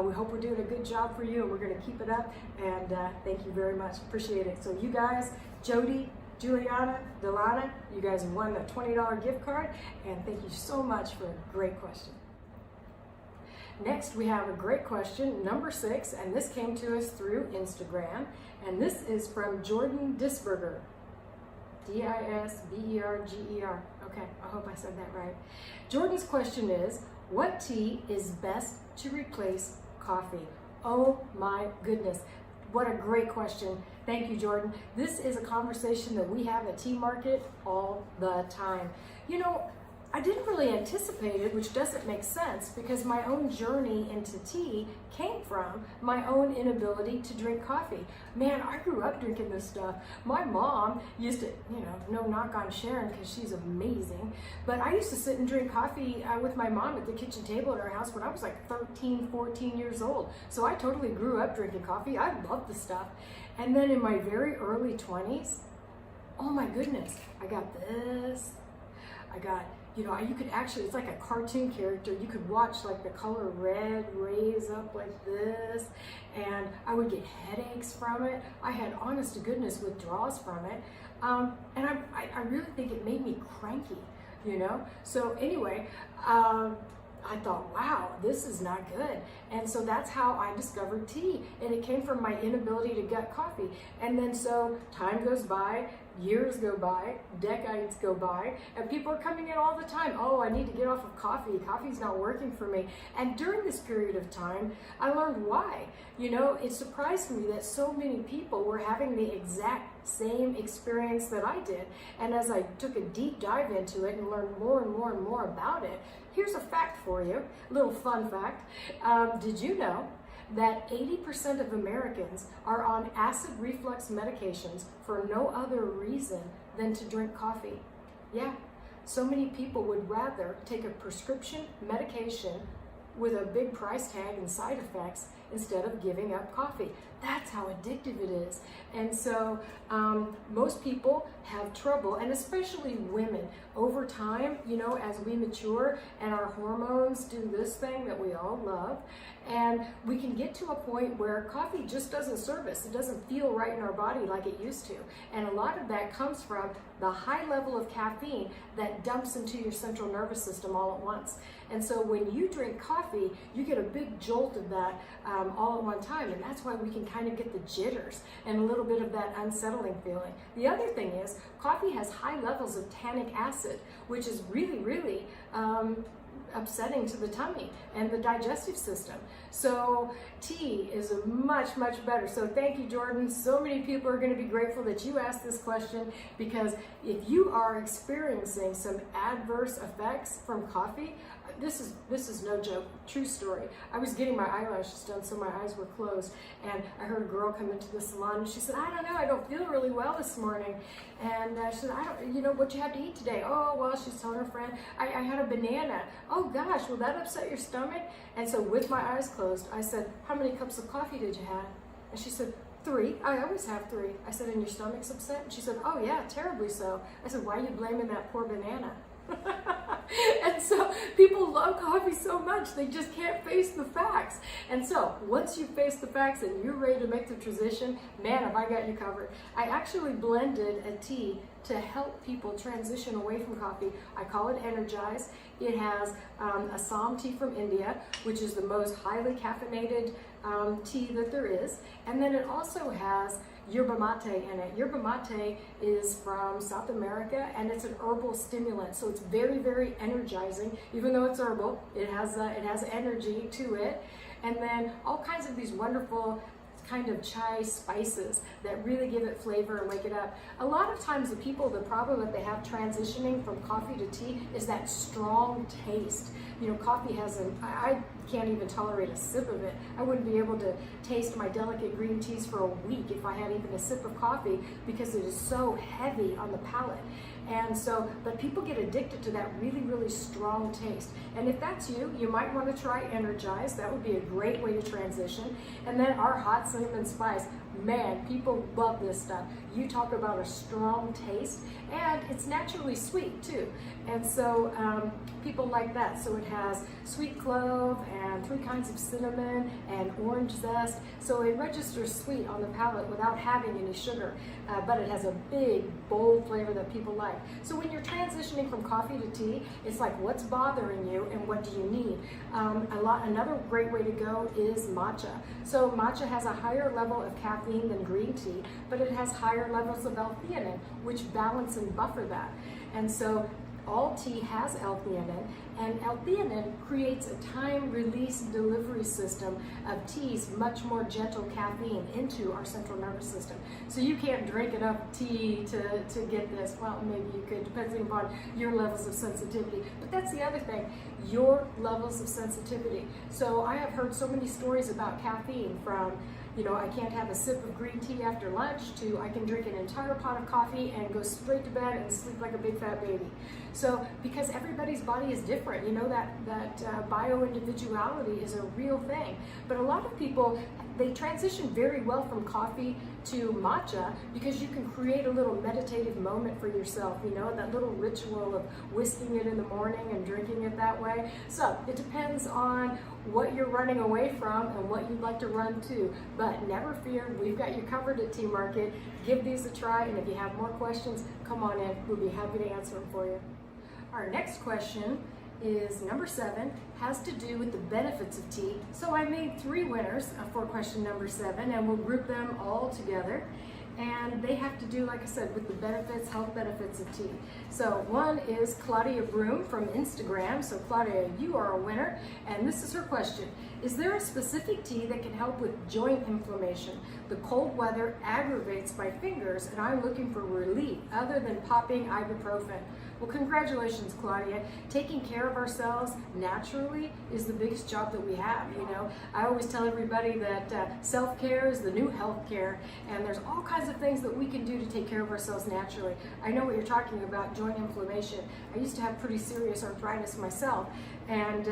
We hope we're doing a good job for you, and we're going to keep it up. And thank you very much. Appreciate it. So you guys, Jody, Juliana, Delana, you guys won the $20 gift card, and thank you so much for a great question. Next, we have a great question, number 6, and this came to us through Instagram, and this is from Jordan Disberger. D-I-S-B-E-R-G-E-R. Okay, I hope I said that right. Jordan's question is, what tea is best to replace coffee? Oh my goodness, what a great question. Thank you, Jordan. This is a conversation that we have at Tea Market all the time. You know, I didn't really anticipate it, which doesn't make sense, because my own journey into tea came from my own inability to drink coffee. Man, I grew up drinking this stuff. My mom used to, you know, no knock on Sharon because she's amazing, but I used to sit and drink coffee with my mom at the kitchen table at our house when I was like 13, 14 years old. So I totally grew up drinking coffee. I loved the stuff. And then in my very early 20s, oh my goodness, I got this. I got, you know, you could actually, it's like a cartoon character. You could watch like the color red raise up like this, and I would get headaches from it. I had, honest to goodness, withdrawals from it. And I really think it made me cranky, you know? So anyway, I thought, wow, this is not good. And so that's how I discovered tea. And it came from my inability to gut coffee. And then so time goes by, years go by, decades go by, and people are coming in all the time. Oh, I need to get off of coffee. Coffee's not working for me. And during this period of time, I learned why. You know, it surprised me that so many people were having the exact same experience that I did. And as I took a deep dive into it and learned more and more and more about it, here's a fact for you, a little fun fact. Did you know that 80% of Americans are on acid reflux medications for no other reason than to drink coffee? Yeah, so many people would rather take a prescription medication with a big price tag and side effects instead of giving up coffee. That's how addictive it is. And so most people have trouble, and especially women, over time, you know, as we mature and our hormones do this thing that we all love, and we can get to a point where coffee just doesn't serve us. It doesn't feel right in our body like it used to. And a lot of that comes from the high level of caffeine that dumps into your central nervous system all at once. And so when you drink coffee, you get a big jolt of that all at one time. And that's why we can kind of get the jitters and a little bit of that unsettling feeling. The other thing is, coffee has high levels of tannic acid, which is really, really upsetting to the tummy and the digestive system. So tea is a much, much better. So thank you, Jordan. So many people are going to be grateful that you asked this question, because if you are experiencing some adverse effects from coffee, this is no joke, true story. I was getting my eyelashes done, so my eyes were closed, and I heard a girl come into the salon, and she said, I don't know, I don't feel really well this morning. And she said, you know, what you have to eat today? Oh, well, she's telling her friend, I had a banana. Oh gosh, will that upset your stomach? And so with my eyes closed, I said, how many cups of coffee did you have? And she said, 3. I always have 3. I said, and your stomach's upset? And she said, oh yeah, terribly so. I said, why are you blaming that poor banana? And so people love coffee so much, they just can't face the facts. And so once you face the facts and you're ready to make the transition, man, have I got you covered. I actually blended a tea to help people transition away from coffee. I call it Energize. It has Assam tea from India, which is the most highly caffeinated tea that there is. And then it also has yerba mate in it. Yerba mate is from South America, and it's an herbal stimulant, so it's very, very energizing. Even though it's herbal, it has energy to it. And then all kinds of these wonderful kind of chai spices that really give it flavor and wake it up. A lot of times the problem that they have transitioning from coffee to tea is that strong taste. You know, coffee has I can't even tolerate a sip of it. I wouldn't be able to taste my delicate green teas for a week if I had even a sip of coffee, because it is so heavy on the palate. And so, but people get addicted to that really, really strong taste. And if that's you, you might want to try Energize. That would be a great way to transition. And then our hot cinnamon spice. Man, people love this stuff. You talk about a strong taste, and it's naturally sweet too. And so people like that. So it has sweet clove and 3 kinds of cinnamon and orange zest. So it registers sweet on the palate without having any sugar, but it has a big, bold flavor that people like. So when you're transitioning from coffee to tea, it's like, what's bothering you and what do you need? Another great way to go is matcha. So matcha has a higher level of caffeine than green tea, but it has higher levels of L-theanine, which balance and buffer that. And so all tea has L-theanine, and L-theanine creates a time-release delivery system of tea's much more gentle caffeine into our central nervous system. So you can't drink enough tea to get this. Well, maybe you could, depending upon your levels of sensitivity. But that's the other thing, your levels of sensitivity. So I have heard so many stories about caffeine, from, you know, I can't have a sip of green tea after lunch, to I can drink an entire pot of coffee and go straight to bed and sleep like a big fat baby. So, because everybody's body is different, you know, that bio-individuality is a real thing. But a lot of people, they transition very well from coffee to matcha, because you can create a little meditative moment for yourself, you know, that little ritual of whisking it in the morning and drinking it that way. So it depends on what you're running away from and what you'd like to run to. But never fear, we've got you covered at Tea Market. Give these a try, and if you have more questions, come on in. We'll be happy to answer them for you. Our next question is number 7, has to do with the benefits of tea. So I made 3 winners for question number 7, and we'll group them all together. And they have to do, like I said, with the benefits, health benefits of tea. So one is Claudia Broom from Instagram. So Claudia, you are a winner. And this is her question. Is there a specific tea that can help with joint inflammation? The cold weather aggravates my fingers, and I'm looking for relief other than popping ibuprofen. Well, congratulations, Claudia. Taking care of ourselves naturally is the biggest job that we have, you know. I always tell everybody that self-care is the new health-care, and there's all kinds of things that we can do to take care of ourselves naturally. I know what you're talking about, joint inflammation. I used to have pretty serious arthritis myself, and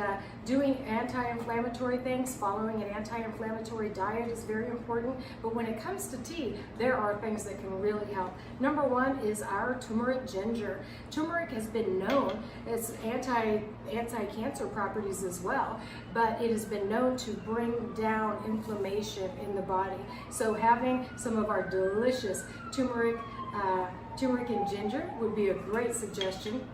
doing anti-inflammatory things, following an anti-inflammatory diet is very important. But when it comes to tea, there are things that can really help. Number 1 is our turmeric ginger. Turmeric has been known as anti-cancer properties as well, but it has been known to bring down inflammation in the body. So having some of our delicious turmeric and ginger would be a great suggestion.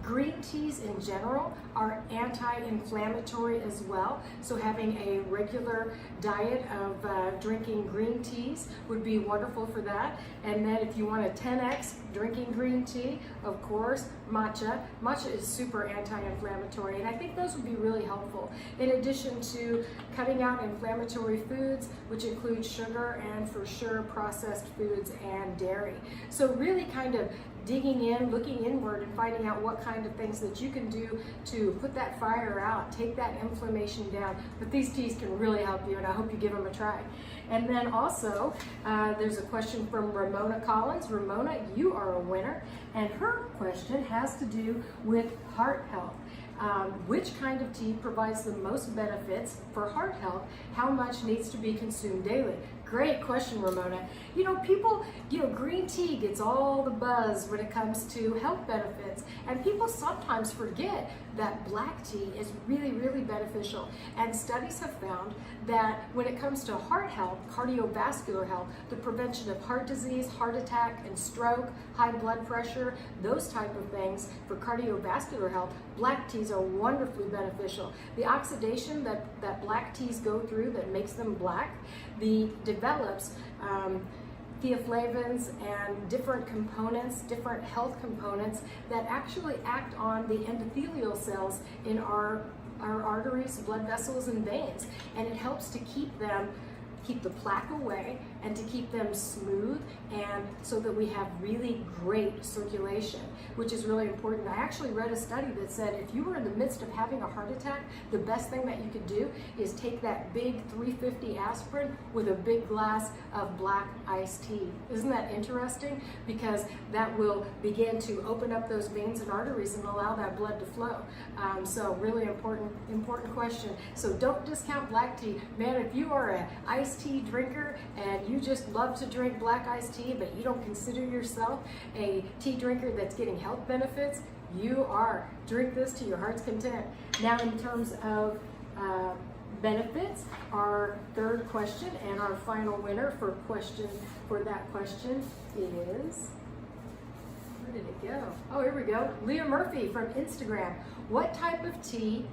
Green teas in general are anti-inflammatory as well, so having a regular diet of drinking green teas would be wonderful for that. And then if you want a 10x drinking green tea, of course, matcha. Matcha is super anti-inflammatory, and I think those would be really helpful. In addition to cutting out inflammatory foods, which include sugar and for sure processed foods and dairy. So really kind of digging in, looking inward, and finding out what kind of things that you can do to put that fire out, take that inflammation down. But these teas can really help you, and I hope you give them a try. And then also, there's a question from Ramona Collins. Ramona, you are a winner, and her question has to do with heart health. Which kind of tea provides the most benefits for heart health? How much needs to be consumed daily? Great question, Ramona. You know, people, green tea gets all the buzz when it comes to health benefits, and people sometimes forget that black tea is really, really beneficial. And studies have found that when it comes to heart health, cardiovascular health, the prevention of heart disease, heart attack, and stroke, high blood pressure, those type of things for cardiovascular health, black teas are wonderfully beneficial. The oxidation that black teas go through that makes them black, develops theaflavins and different components, different health components that actually act on the endothelial cells in our arteries, blood vessels, and veins, and it helps to keep them keep the plaque away and to keep them smooth, and so that we have really great circulation, which is really important. I actually read a study that said if you were in the midst of having a heart attack, the best thing that you could do is take that big 350 aspirin with a big glass of black iced tea. Isn't that interesting? Because that will begin to open up those veins and arteries and allow that blood to flow. So really important question. So don't discount black tea. Man, if you are an iced tea drinker and you just love to drink black iced tea, but you don't consider yourself a tea drinker that's getting health benefits, you are. Drink this to your heart's content. Now, in terms of benefits, our third question and our final winner for that question is, where did it go? Oh, here we go. Leah Murphy from Instagram. What type of tea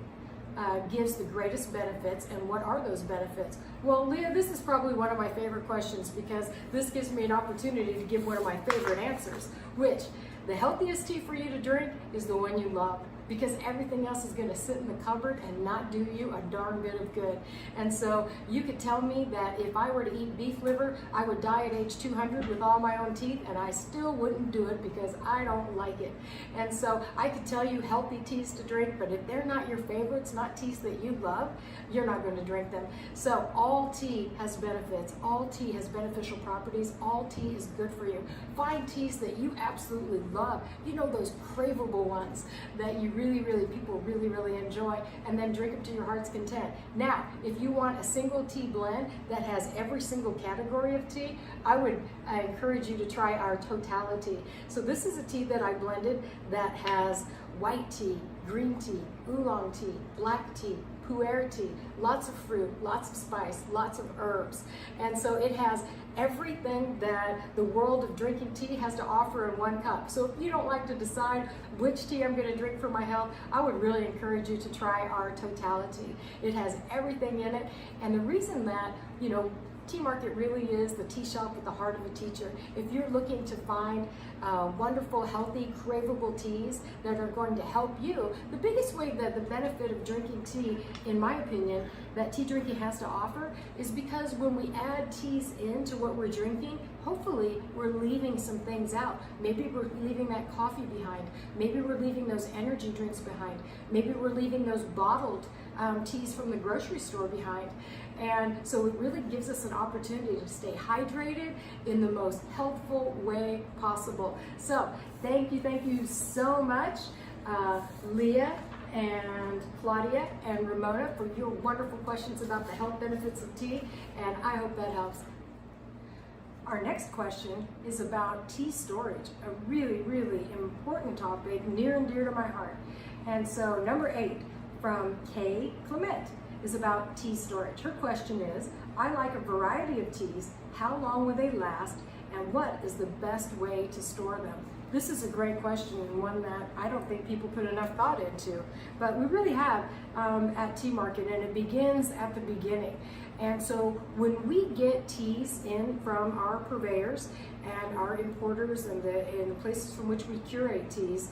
gives the greatest benefits, and what are those benefits? Well, Leah, this is probably one of my favorite questions, because this gives me an opportunity to give one of my favorite answers, which the healthiest tea for you to drink is the one you love, because everything else is going to sit in the cupboard and not do you a darn bit of good. And so you could tell me that if I were to eat beef liver, I would die at age 200 with all my own teeth, and I still wouldn't do it because I don't like it. And so I could tell you healthy teas to drink, but if they're not your favorites, not teas that you love, you're not going to drink them. So all tea has benefits. All tea has beneficial properties. All tea is good for you. Find teas that you absolutely love. You know, those craveable ones that you people really enjoy, and then drink them to your heart's content. Now, if you want a single tea blend that has every single category of tea, I would encourage you to try our Totality. So this is a tea that I blended that has white tea, green tea, oolong tea, black tea, pu'er tea, lots of fruit, lots of spice, lots of herbs. And so it has everything that the world of drinking tea has to offer in one cup. So if you don't like to decide which tea I'm going to drink for my health, I would really encourage you to try our Totality. It has everything in it, and the reason that, you know, Tea Market really is the tea shop at the heart of a teacher. If you're looking to find wonderful, healthy, craveable teas that are going to help you, the biggest way that the benefit of drinking tea, in my opinion, that tea drinking has to offer is because when we add teas into what we're drinking, hopefully we're leaving some things out. Maybe we're leaving that coffee behind. Maybe we're leaving those energy drinks behind. Maybe we're leaving those bottled teas from the grocery store behind. And so it really gives us an opportunity to stay hydrated in the most healthful way possible. So thank you so much, Leah and Claudia and Ramona, for your wonderful questions about the health benefits of tea, and I hope that helps. Our next question is about tea storage, a really important topic near and dear to my heart. And so number 8 from Kay Clement is about tea storage. Her question is, I like a variety of teas. How long will they last, and what is the best way to store them? This is a great question, and one that I don't think people put enough thought into, but we really have at Tea Market, and it begins at the beginning. And so when we get teas in from our purveyors and our importers and the places from which we curate teas,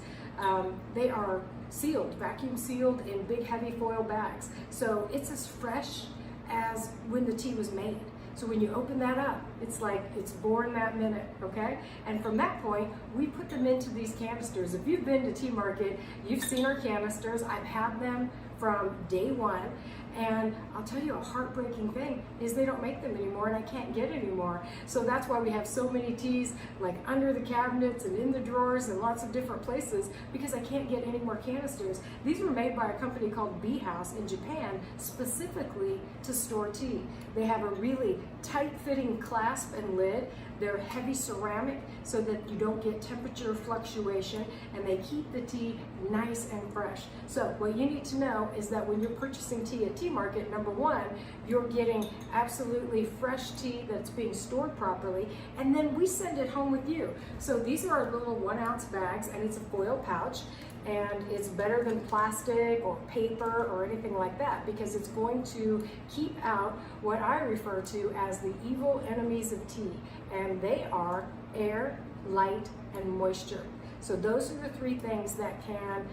they are sealed, vacuum sealed in big heavy foil bags. So it's as fresh as when the tea was made. So when you open that up, it's like it's born that minute, okay? And from that point, we put them into these canisters. If you've been to Tea Market, you've seen our canisters. I've had them from day one. And I'll tell you, a heartbreaking thing is they don't make them anymore, and I can't get any more. So that's why we have so many teas like under the cabinets and in the drawers and lots of different places, because I can't get any more canisters. These were made by a company called Bee House in Japan, specifically to store tea. They have a really tight-fitting clasp and lid. They're heavy ceramic so that you don't get temperature fluctuation, and they keep the tea nice and fresh. So what you need to know is that when you're purchasing tea at Tea Market, number 1, you're getting absolutely fresh tea that's being stored properly, and then we send it home with you. So these are our little 1-ounce bags, and it's a foil pouch, and it's better than plastic or paper or anything like that, because it's going to keep out what I refer to as the evil enemies of tea, and they are air, light, and moisture. So those are the 3 things that can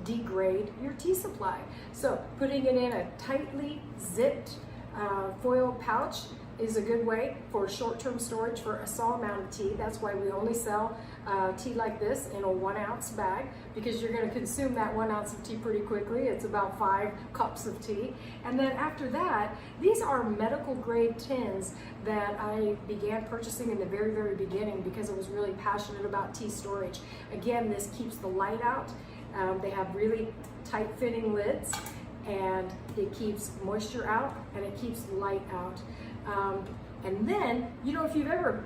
degrade your tea supply. So putting it in a tightly zipped Foil pouch is a good way for short-term storage for a small amount of tea. That's why we only sell tea like this in a 1 ounce bag, because you're going to consume that 1 ounce of tea pretty quickly. It's about 5 cups of tea. And then after that, these are medical grade tins that I began purchasing in the very, very beginning because I was really passionate about tea storage. Again, this keeps the light out. They have really tight fitting lids, and it keeps moisture out and it keeps light out. And then, you know, if you've ever,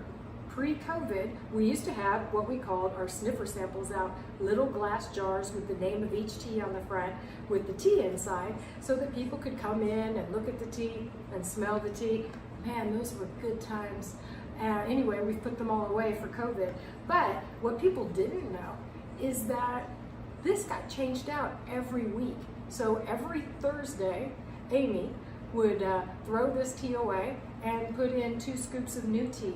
pre-COVID, we used to have what we called our sniffer samples out, little glass jars with the name of each tea on the front with the tea inside, so that people could come in and look at the tea and smell the tea. Man, those were good times. Anyway, we've put them all away for COVID. But what people didn't know is that this got changed out every week. So every Thursday, Amy would throw this tea away and put in 2 scoops of new tea,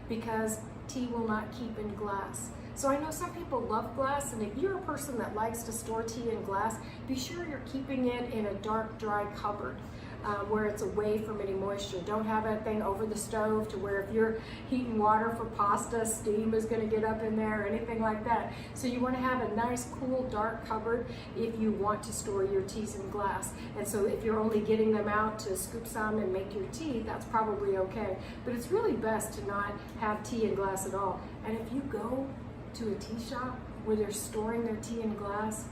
because tea will not keep in glass. So I know some people love glass, and if you're a person that likes to store tea in glass, be sure you're keeping it in a dark, dry cupboard where it's away from any moisture. Don't have that thing over the stove to where if you're heating water for pasta, steam is going to get up in there or anything like that. So you want to have a nice, cool, dark cupboard if you want to store your teas in glass. And so if you're only getting them out to scoop some and make your tea, that's probably okay. But it's really best to not have tea in glass at all. And if you go to a tea shop where they're storing their tea in glass,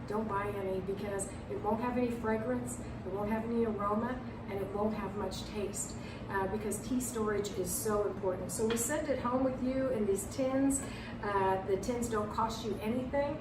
don't buy any, because it won't have any fragrance, it won't have any aroma, and it won't have much taste, because tea storage is so important. So we send it home with you in these tins. The tins don't cost you anything,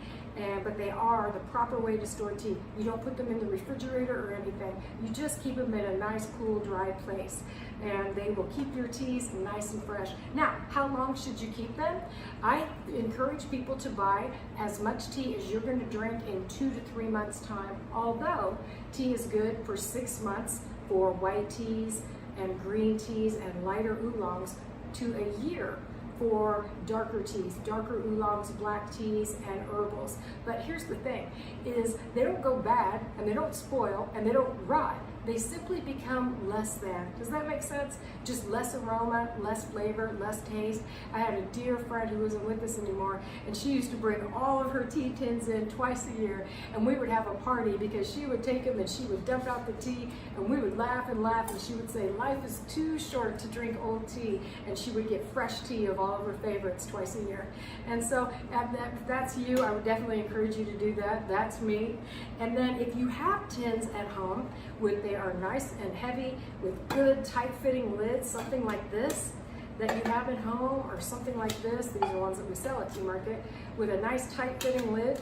but they are the proper way to store tea. You don't put them in the refrigerator or anything. You just keep them in a nice, cool, dry place, and they will keep your teas nice and fresh. Now, how long should you keep them? I encourage people to buy as much tea as you're going to drink in 2 to 3 months' time, although tea is good for 6 months for white teas and green teas and lighter oolongs, to a year for darker teas, darker oolongs, black teas, and herbals. But here's the thing, is they don't go bad, and they don't spoil, and they don't rot. They simply become less than. Does that make sense? Just less aroma, less flavor, less taste. I had a dear friend who isn't with us anymore, and she used to bring all of her tea tins in twice a year, and we would have a party because she would take them and she would dump out the tea, and we would laugh and laugh, and she would say, life is too short to drink old tea, and she would get fresh tea of all of her favorites twice a year. And so if that's you, I would definitely encourage you to do that. That's me. And then if you have tins at home, they are nice and heavy with good tight fitting lids, something like this that you have at home, or something like this. These are ones that we sell at Tea Market with a nice tight fitting lid.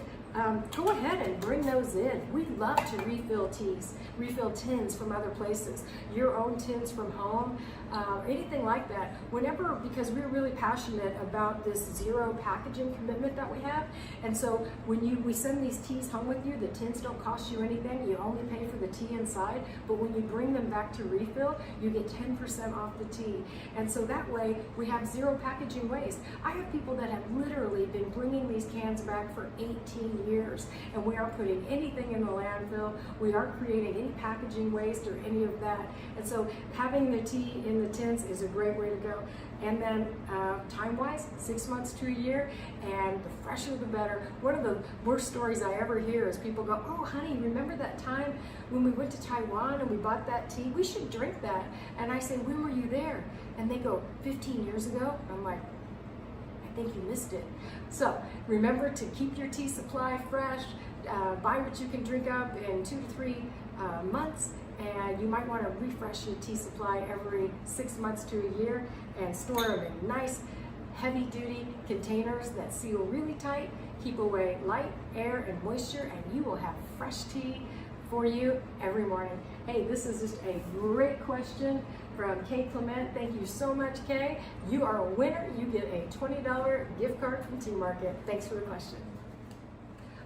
Go ahead and bring those in. We love to refill tins from other places, your own tins from home, anything like that. Whenever, because we're really passionate about this zero packaging commitment that we have, and so when we send these teas home with you, the tins don't cost you anything. You only pay for the tea inside, but when you bring them back to refill, you get 10% off the tea. And so that way, we have zero packaging waste. I have people that have literally been bringing these cans back for 18 years, and we aren't putting anything in the landfill. We aren't creating any packaging waste or any of that. And so having the tea in the tins is a great way to go. And then time-wise, 6 months to a year, and the fresher the better. One of the worst stories I ever hear is people go, oh honey, remember that time when we went to Taiwan and we bought that tea? We should drink that. And I say, when were you there? And they go, 15 years ago. I'm like, I think you missed it. So remember to keep your tea supply fresh, buy what you can drink up in 2 to 3 months, and you might want to refresh your tea supply every 6 months to a year, and store them in nice heavy duty containers that seal really tight, keep away light, air, and moisture, and you will have fresh tea for you every morning. Hey, this is just a great question from Kay Clement. Thank you so much, Kay. You are a winner. You get a $20 gift card from Tea Market. Thanks for the question.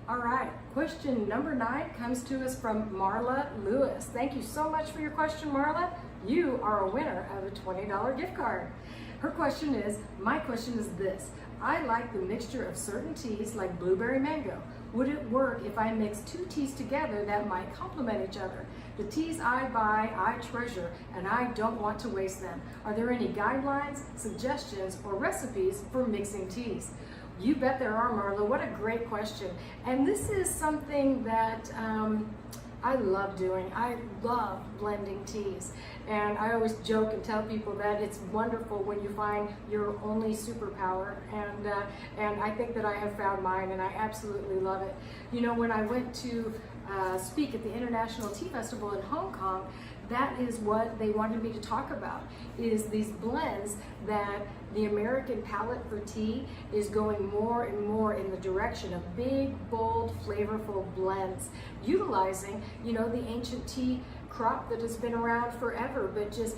All right, question number 9 comes to us from Marla Lewis. Thank you so much for your question, Marla. You are a winner of a $20 gift card. Her question is, my question is this: I like the mixture of certain teas like blueberry mango. Would it work if I mix two teas together that might complement each other? The teas I buy, I treasure, and I don't want to waste them. Are there any guidelines, suggestions, or recipes for mixing teas? You bet there are, Marla. What a great question. And this is something that I love doing. I love blending teas. And I always joke and tell people that it's wonderful when you find your only superpower. And I think that I have found mine, and I absolutely love it. You know, when I went to speak at the International Tea Festival in Hong Kong, that is what they wanted me to talk about, is these blends that the American palate for tea is going more and more in the direction of big, bold, flavorful blends, utilizing, you know, the ancient tea crop that has been around forever, but just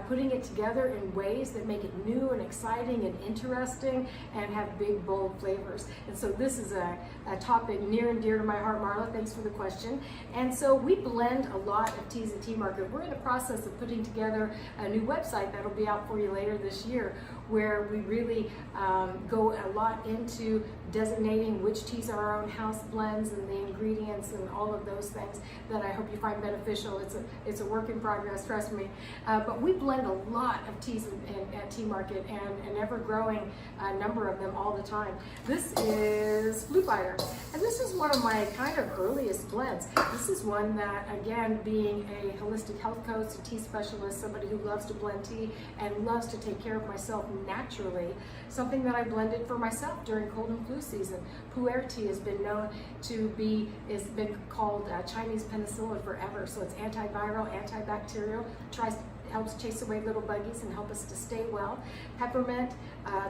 putting it together in ways that make it new and exciting and interesting and have big, bold flavors. And so this is a topic near and dear to my heart, Marla. Thanks for the question. And so we blend a lot of teas at Tea Market. We're in the process of putting together a new website that'll be out for you later this year, where we really go a lot into designating which teas are our own house blends and the ingredients and all of those things that I hope you find beneficial. It's a work in progress, trust me. But we blend a lot of teas at Tea Market, and an ever-growing number of them all the time. This is Blue Fighter, and this is one of my kind of earliest blends. This is one that, again, being a holistic health coach, a tea specialist, somebody who loves to blend tea and loves to take care of myself naturally, something that I blended for myself during cold and flu season. Pu'er tea has been known to be, has been called Chinese penicillin forever. So it's antiviral, antibacterial, helps chase away little buggies and help us to stay well. Peppermint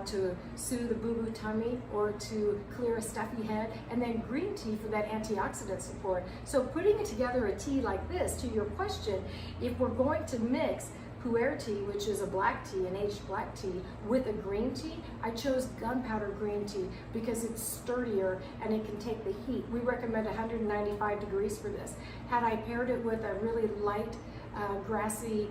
to soothe the boo-boo tummy or to clear a stuffy head, and then green tea for that antioxidant support. So putting together a tea like this, to your question, if we're going to mix Pu'er tea, which is a black tea, an aged black tea, with a green tea, I chose gunpowder green tea because it's sturdier and it can take the heat. We recommend 195 degrees for this. Had I paired it with a really light, grassy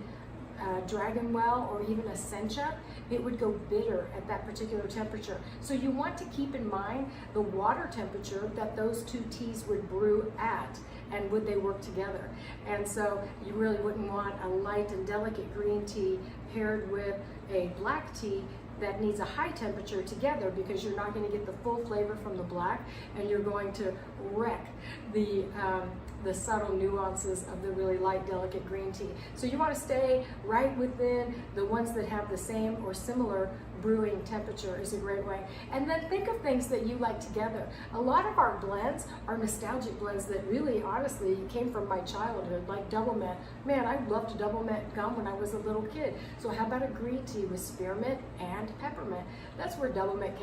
dragon well or even a sencha, it would go bitter at that particular temperature. So you want to keep in mind the water temperature that those two teas would brew at, and would they work together. And so you really wouldn't want a light and delicate green tea paired with a black tea that needs a high temperature together, because you're not going to get the full flavor from the black, and you're going to wreck the subtle nuances of the really light, delicate green tea. So you want to stay right within the ones that have the same or similar brewing temperature is a great way. And then think of things that you like together. A lot of our blends are nostalgic blends that really, honestly, came from my childhood, like double mint. Man, I loved double mint gum when I was a little kid. So how about a green tea with spearmint and peppermint? That's where double mint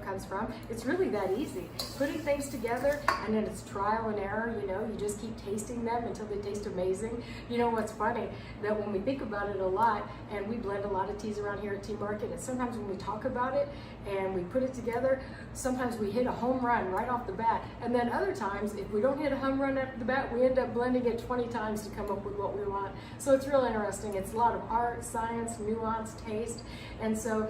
comes from. It's really that easy. Putting things together, and then it's trial and error, you know, you just keep tasting them until they taste amazing. You know what's funny? That when we think about it a lot, and we blend a lot of teas around here at Tea Market, and sometimes when we talk about it and we put it together, sometimes we hit a home run right off the bat. And then other times, if we don't hit a home run off the bat, we end up blending it 20 times to come up with what we want. So it's real interesting. It's a lot of art, science, nuance, taste. And so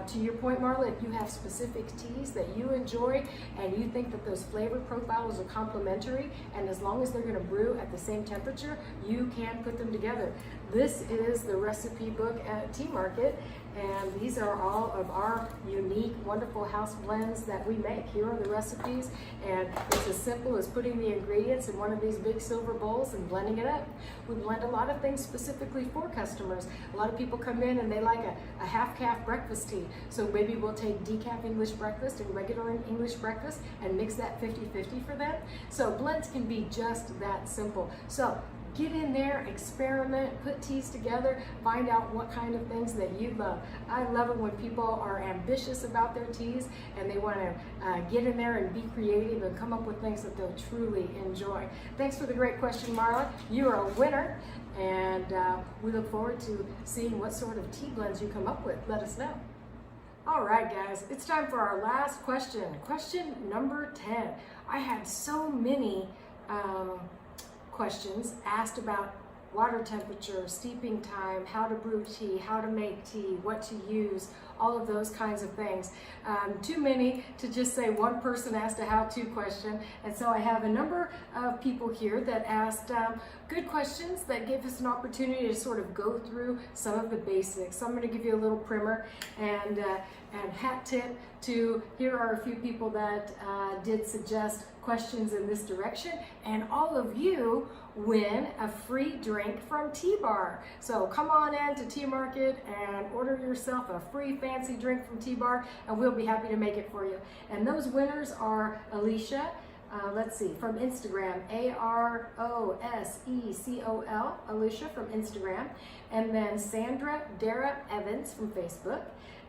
to your point, Marla, if you have specific teas that you enjoy and you think that those flavor profiles are complementary, and as long as they're going to brew at the same temperature, you can put them together. This is the recipe book at Tea Market, and these are all of our unique, wonderful house blends that we make. Here are the recipes, and it's as simple as putting the ingredients in one of these big silver bowls and blending it up. We blend a lot of things specifically for customers. A lot of people come in and they like a half-calf breakfast tea, so maybe we'll take decaf English breakfast and regular English breakfast and mix that 50-50 for them. So blends can be just that simple. So get in there, experiment, put teas together, find out what kind of things that you love. I love it when people are ambitious about their teas and they want to get in there and be creative and come up with things that they'll truly enjoy. Thanks for the great question, Marla. You are a winner, and we look forward to seeing what sort of tea blends you come up with. Let us know. All right, guys, it's time for our last question. Question number 10. I had so many questions asked about water temperature, steeping time, how to brew tea, how to make tea, what to use, all of those kinds of things. Too many to just say one person asked a how-to question, and so I have a number of people here that asked good questions that give us an opportunity to sort of go through some of the basics. So I'm going to give you a little primer and hat tip to, here are a few people that did suggest questions in this direction, and all of you win a free drink from Tea Bar. So come on in to Tea Market and order yourself a free fancy drink from Tea Bar, and we'll be happy to make it for you. And those winners are Alicia, let's see, from Instagram, AROSECOL, Alicia from Instagram, and then Sandra Dara Evans from Facebook,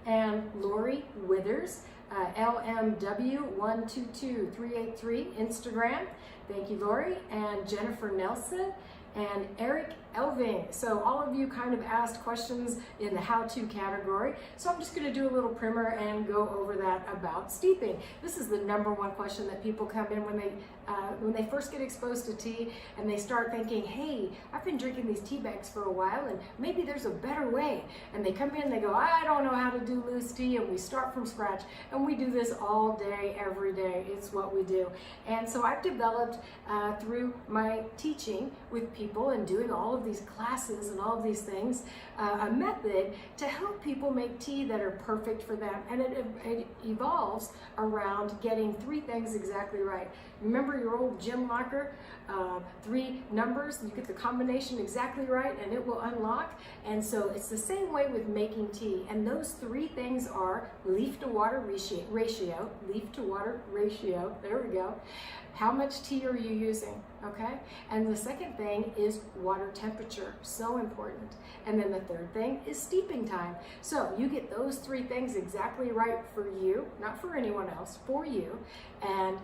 and Lori Withers, LMW122383 Instagram. Thank you, Lori. And Jennifer Nelson and Eric Elving. So all of you kind of asked questions in the how-to category. So I'm just going to do a little primer and go over that about steeping. This is the number one question that people come in when they first get exposed to tea, and they start thinking, hey, I've been drinking these tea bags for a while and maybe there's a better way. And they come in and they go, I don't know how to do loose tea, and we start from scratch. And we do this all day, every day. It's what we do. And so I've developed through my teaching with people and doing all of these classes and all of these things, a method to help people make tea that are perfect for them. And it evolves around getting three things exactly right. Remember your old gym locker, 3 numbers, you get the combination exactly right and it will unlock. And so it's the same way with making tea. And those 3 things are leaf to water ratio, there we go. How much tea are you using, okay? And the second thing is water temperature, so important. And then the third thing is steeping time. So you get those 3 things exactly right for you, not for anyone else, for you, and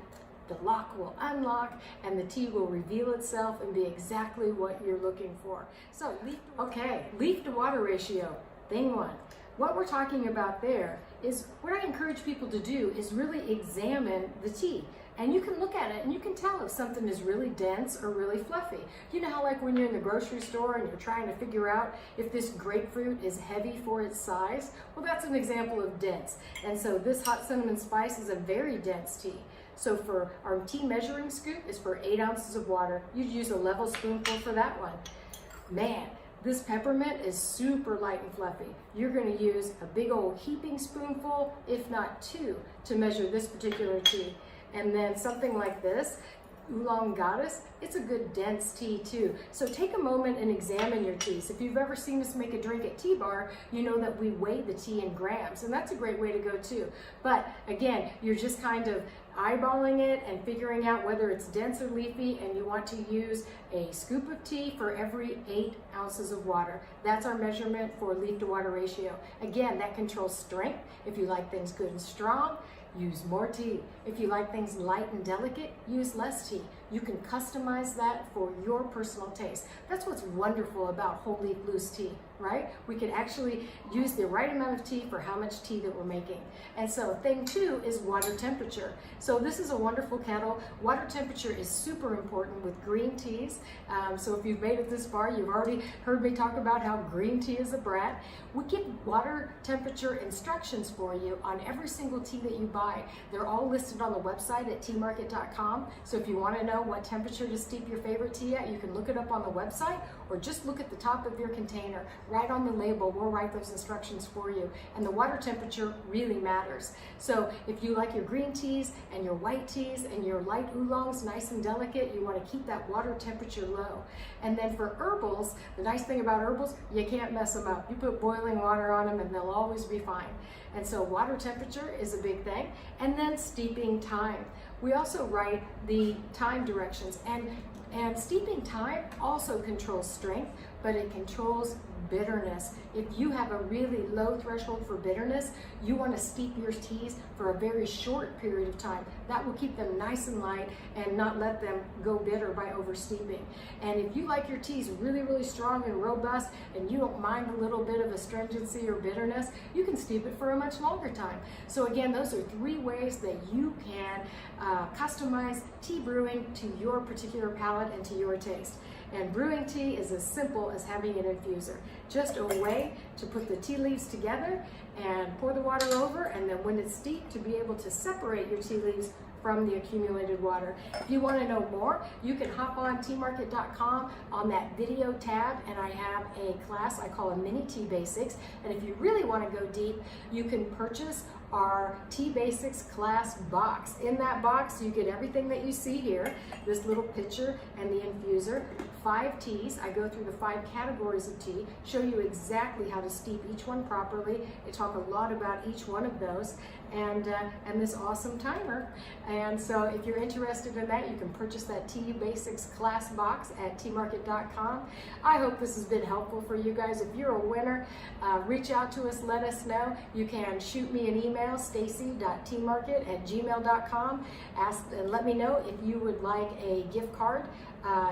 the lock will unlock and the tea will reveal itself and be exactly what you're looking for. So leaf to water ratio, thing 1. What we're talking about there is, what I encourage people to do is really examine the tea. And you can look at it and you can tell if something is really dense or really fluffy. You know how like when you're in the grocery store and you're trying to figure out if this grapefruit is heavy for its size? Well, that's an example of dense. And so this hot cinnamon spice is a very dense tea. So for our tea measuring scoop is for 8 ounces of water. You'd use a level spoonful for that one. Man, this peppermint is super light and fluffy. You're going to use a big old heaping spoonful, if not 2, to measure this particular tea. And then something like this, Oolong Goddess, it's a good dense tea too. So take a moment and examine your teas. If you've ever seen us make a drink at Tea Bar, you know that we weigh the tea in grams, and that's a great way to go too. But again, you're just kind of eyeballing it and figuring out whether it's dense or leafy, and you want to use a scoop of tea for every 8 ounces of water. That's our measurement for leaf to water ratio. Again, that controls strength. If you like things good and strong, use more tea. If you like things light and delicate, use less tea. You can customize that for your personal taste. That's what's wonderful about whole leaf loose tea, right? We can actually use the right amount of tea for how much tea that we're making. And so thing 2 is water temperature. So this is a wonderful kettle. Water temperature is super important with green teas. So if you've made it this far, you've already heard me talk about how green tea is a brat. We give water temperature instructions for you on every single tea that you buy. They're all listed on the website at teamarket.com. So if you want to know what temperature to steep your favorite tea at, you can look it up on the website, or just look at the top of your container. Right on the label, we'll write those instructions for you. And the water temperature really matters. So if you like your green teas and your white teas and your light oolongs nice and delicate, you want to keep that water temperature low. And then for herbals, the nice thing about herbals, you can't mess them up. You put boiling water on them and they'll always be fine. And so water temperature is a big thing. And then steeping time. We also write the time directions, and steeping time also controls strength, but it controls bitterness. If you have a really low threshold for bitterness, you want to steep your teas for a very short period of time. That will keep them nice and light and not let them go bitter by over steeping. And if you like your teas really, really strong and robust, and you don't mind a little bit of astringency or bitterness, you can steep it for a much longer time. So again, those are 3 ways that you can customize tea brewing to your particular palate and to your taste. And brewing tea is as simple as having an infuser. Just a way to put the tea leaves together and pour the water over, and then when it's steeped, to be able to separate your tea leaves from the accumulated water. If you want to know more, you can hop on teamarket.com on that video tab, and I have a class I call a mini tea basics. And if you really want to go deep, you can purchase our Tea Basics class box. In that box, you get everything that you see here, this little pitcher and the infuser, 5 teas. I go through the 5 categories of tea, show you exactly how to steep each one properly. I talk a lot about each one of those, and this awesome timer. And so if you're interested in that, you can purchase that Tea Basics class box at teamarket.com. I hope this has been helpful for you guys. If you're a winner, reach out to us, let us know. You can shoot me an email, stacy.teamarket@gmail.com. Let me know if you would like a gift card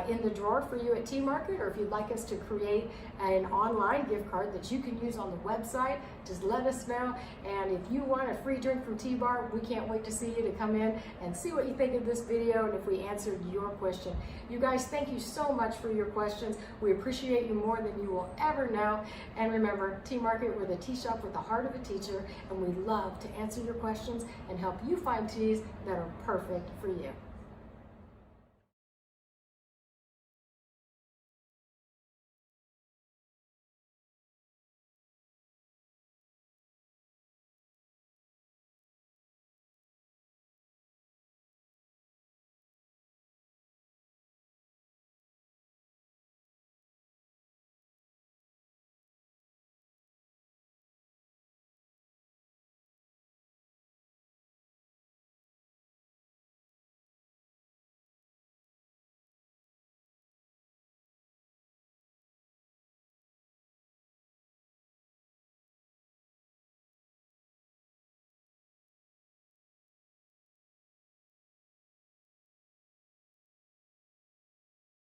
in the drawer for you at Tea Market, or if you'd like us to create an online gift card that you can use on the website. Just let us know. And if you want a free drink from Tea Bar, we can't wait to see you to come in and see what you think of this video and if we answered your question. You guys, thank you so much for your questions. We appreciate you more than you will ever know. And remember, Tea Market, we're the tea shop with the heart of a teacher, and we love to answer your questions and help you find teas that are perfect for you.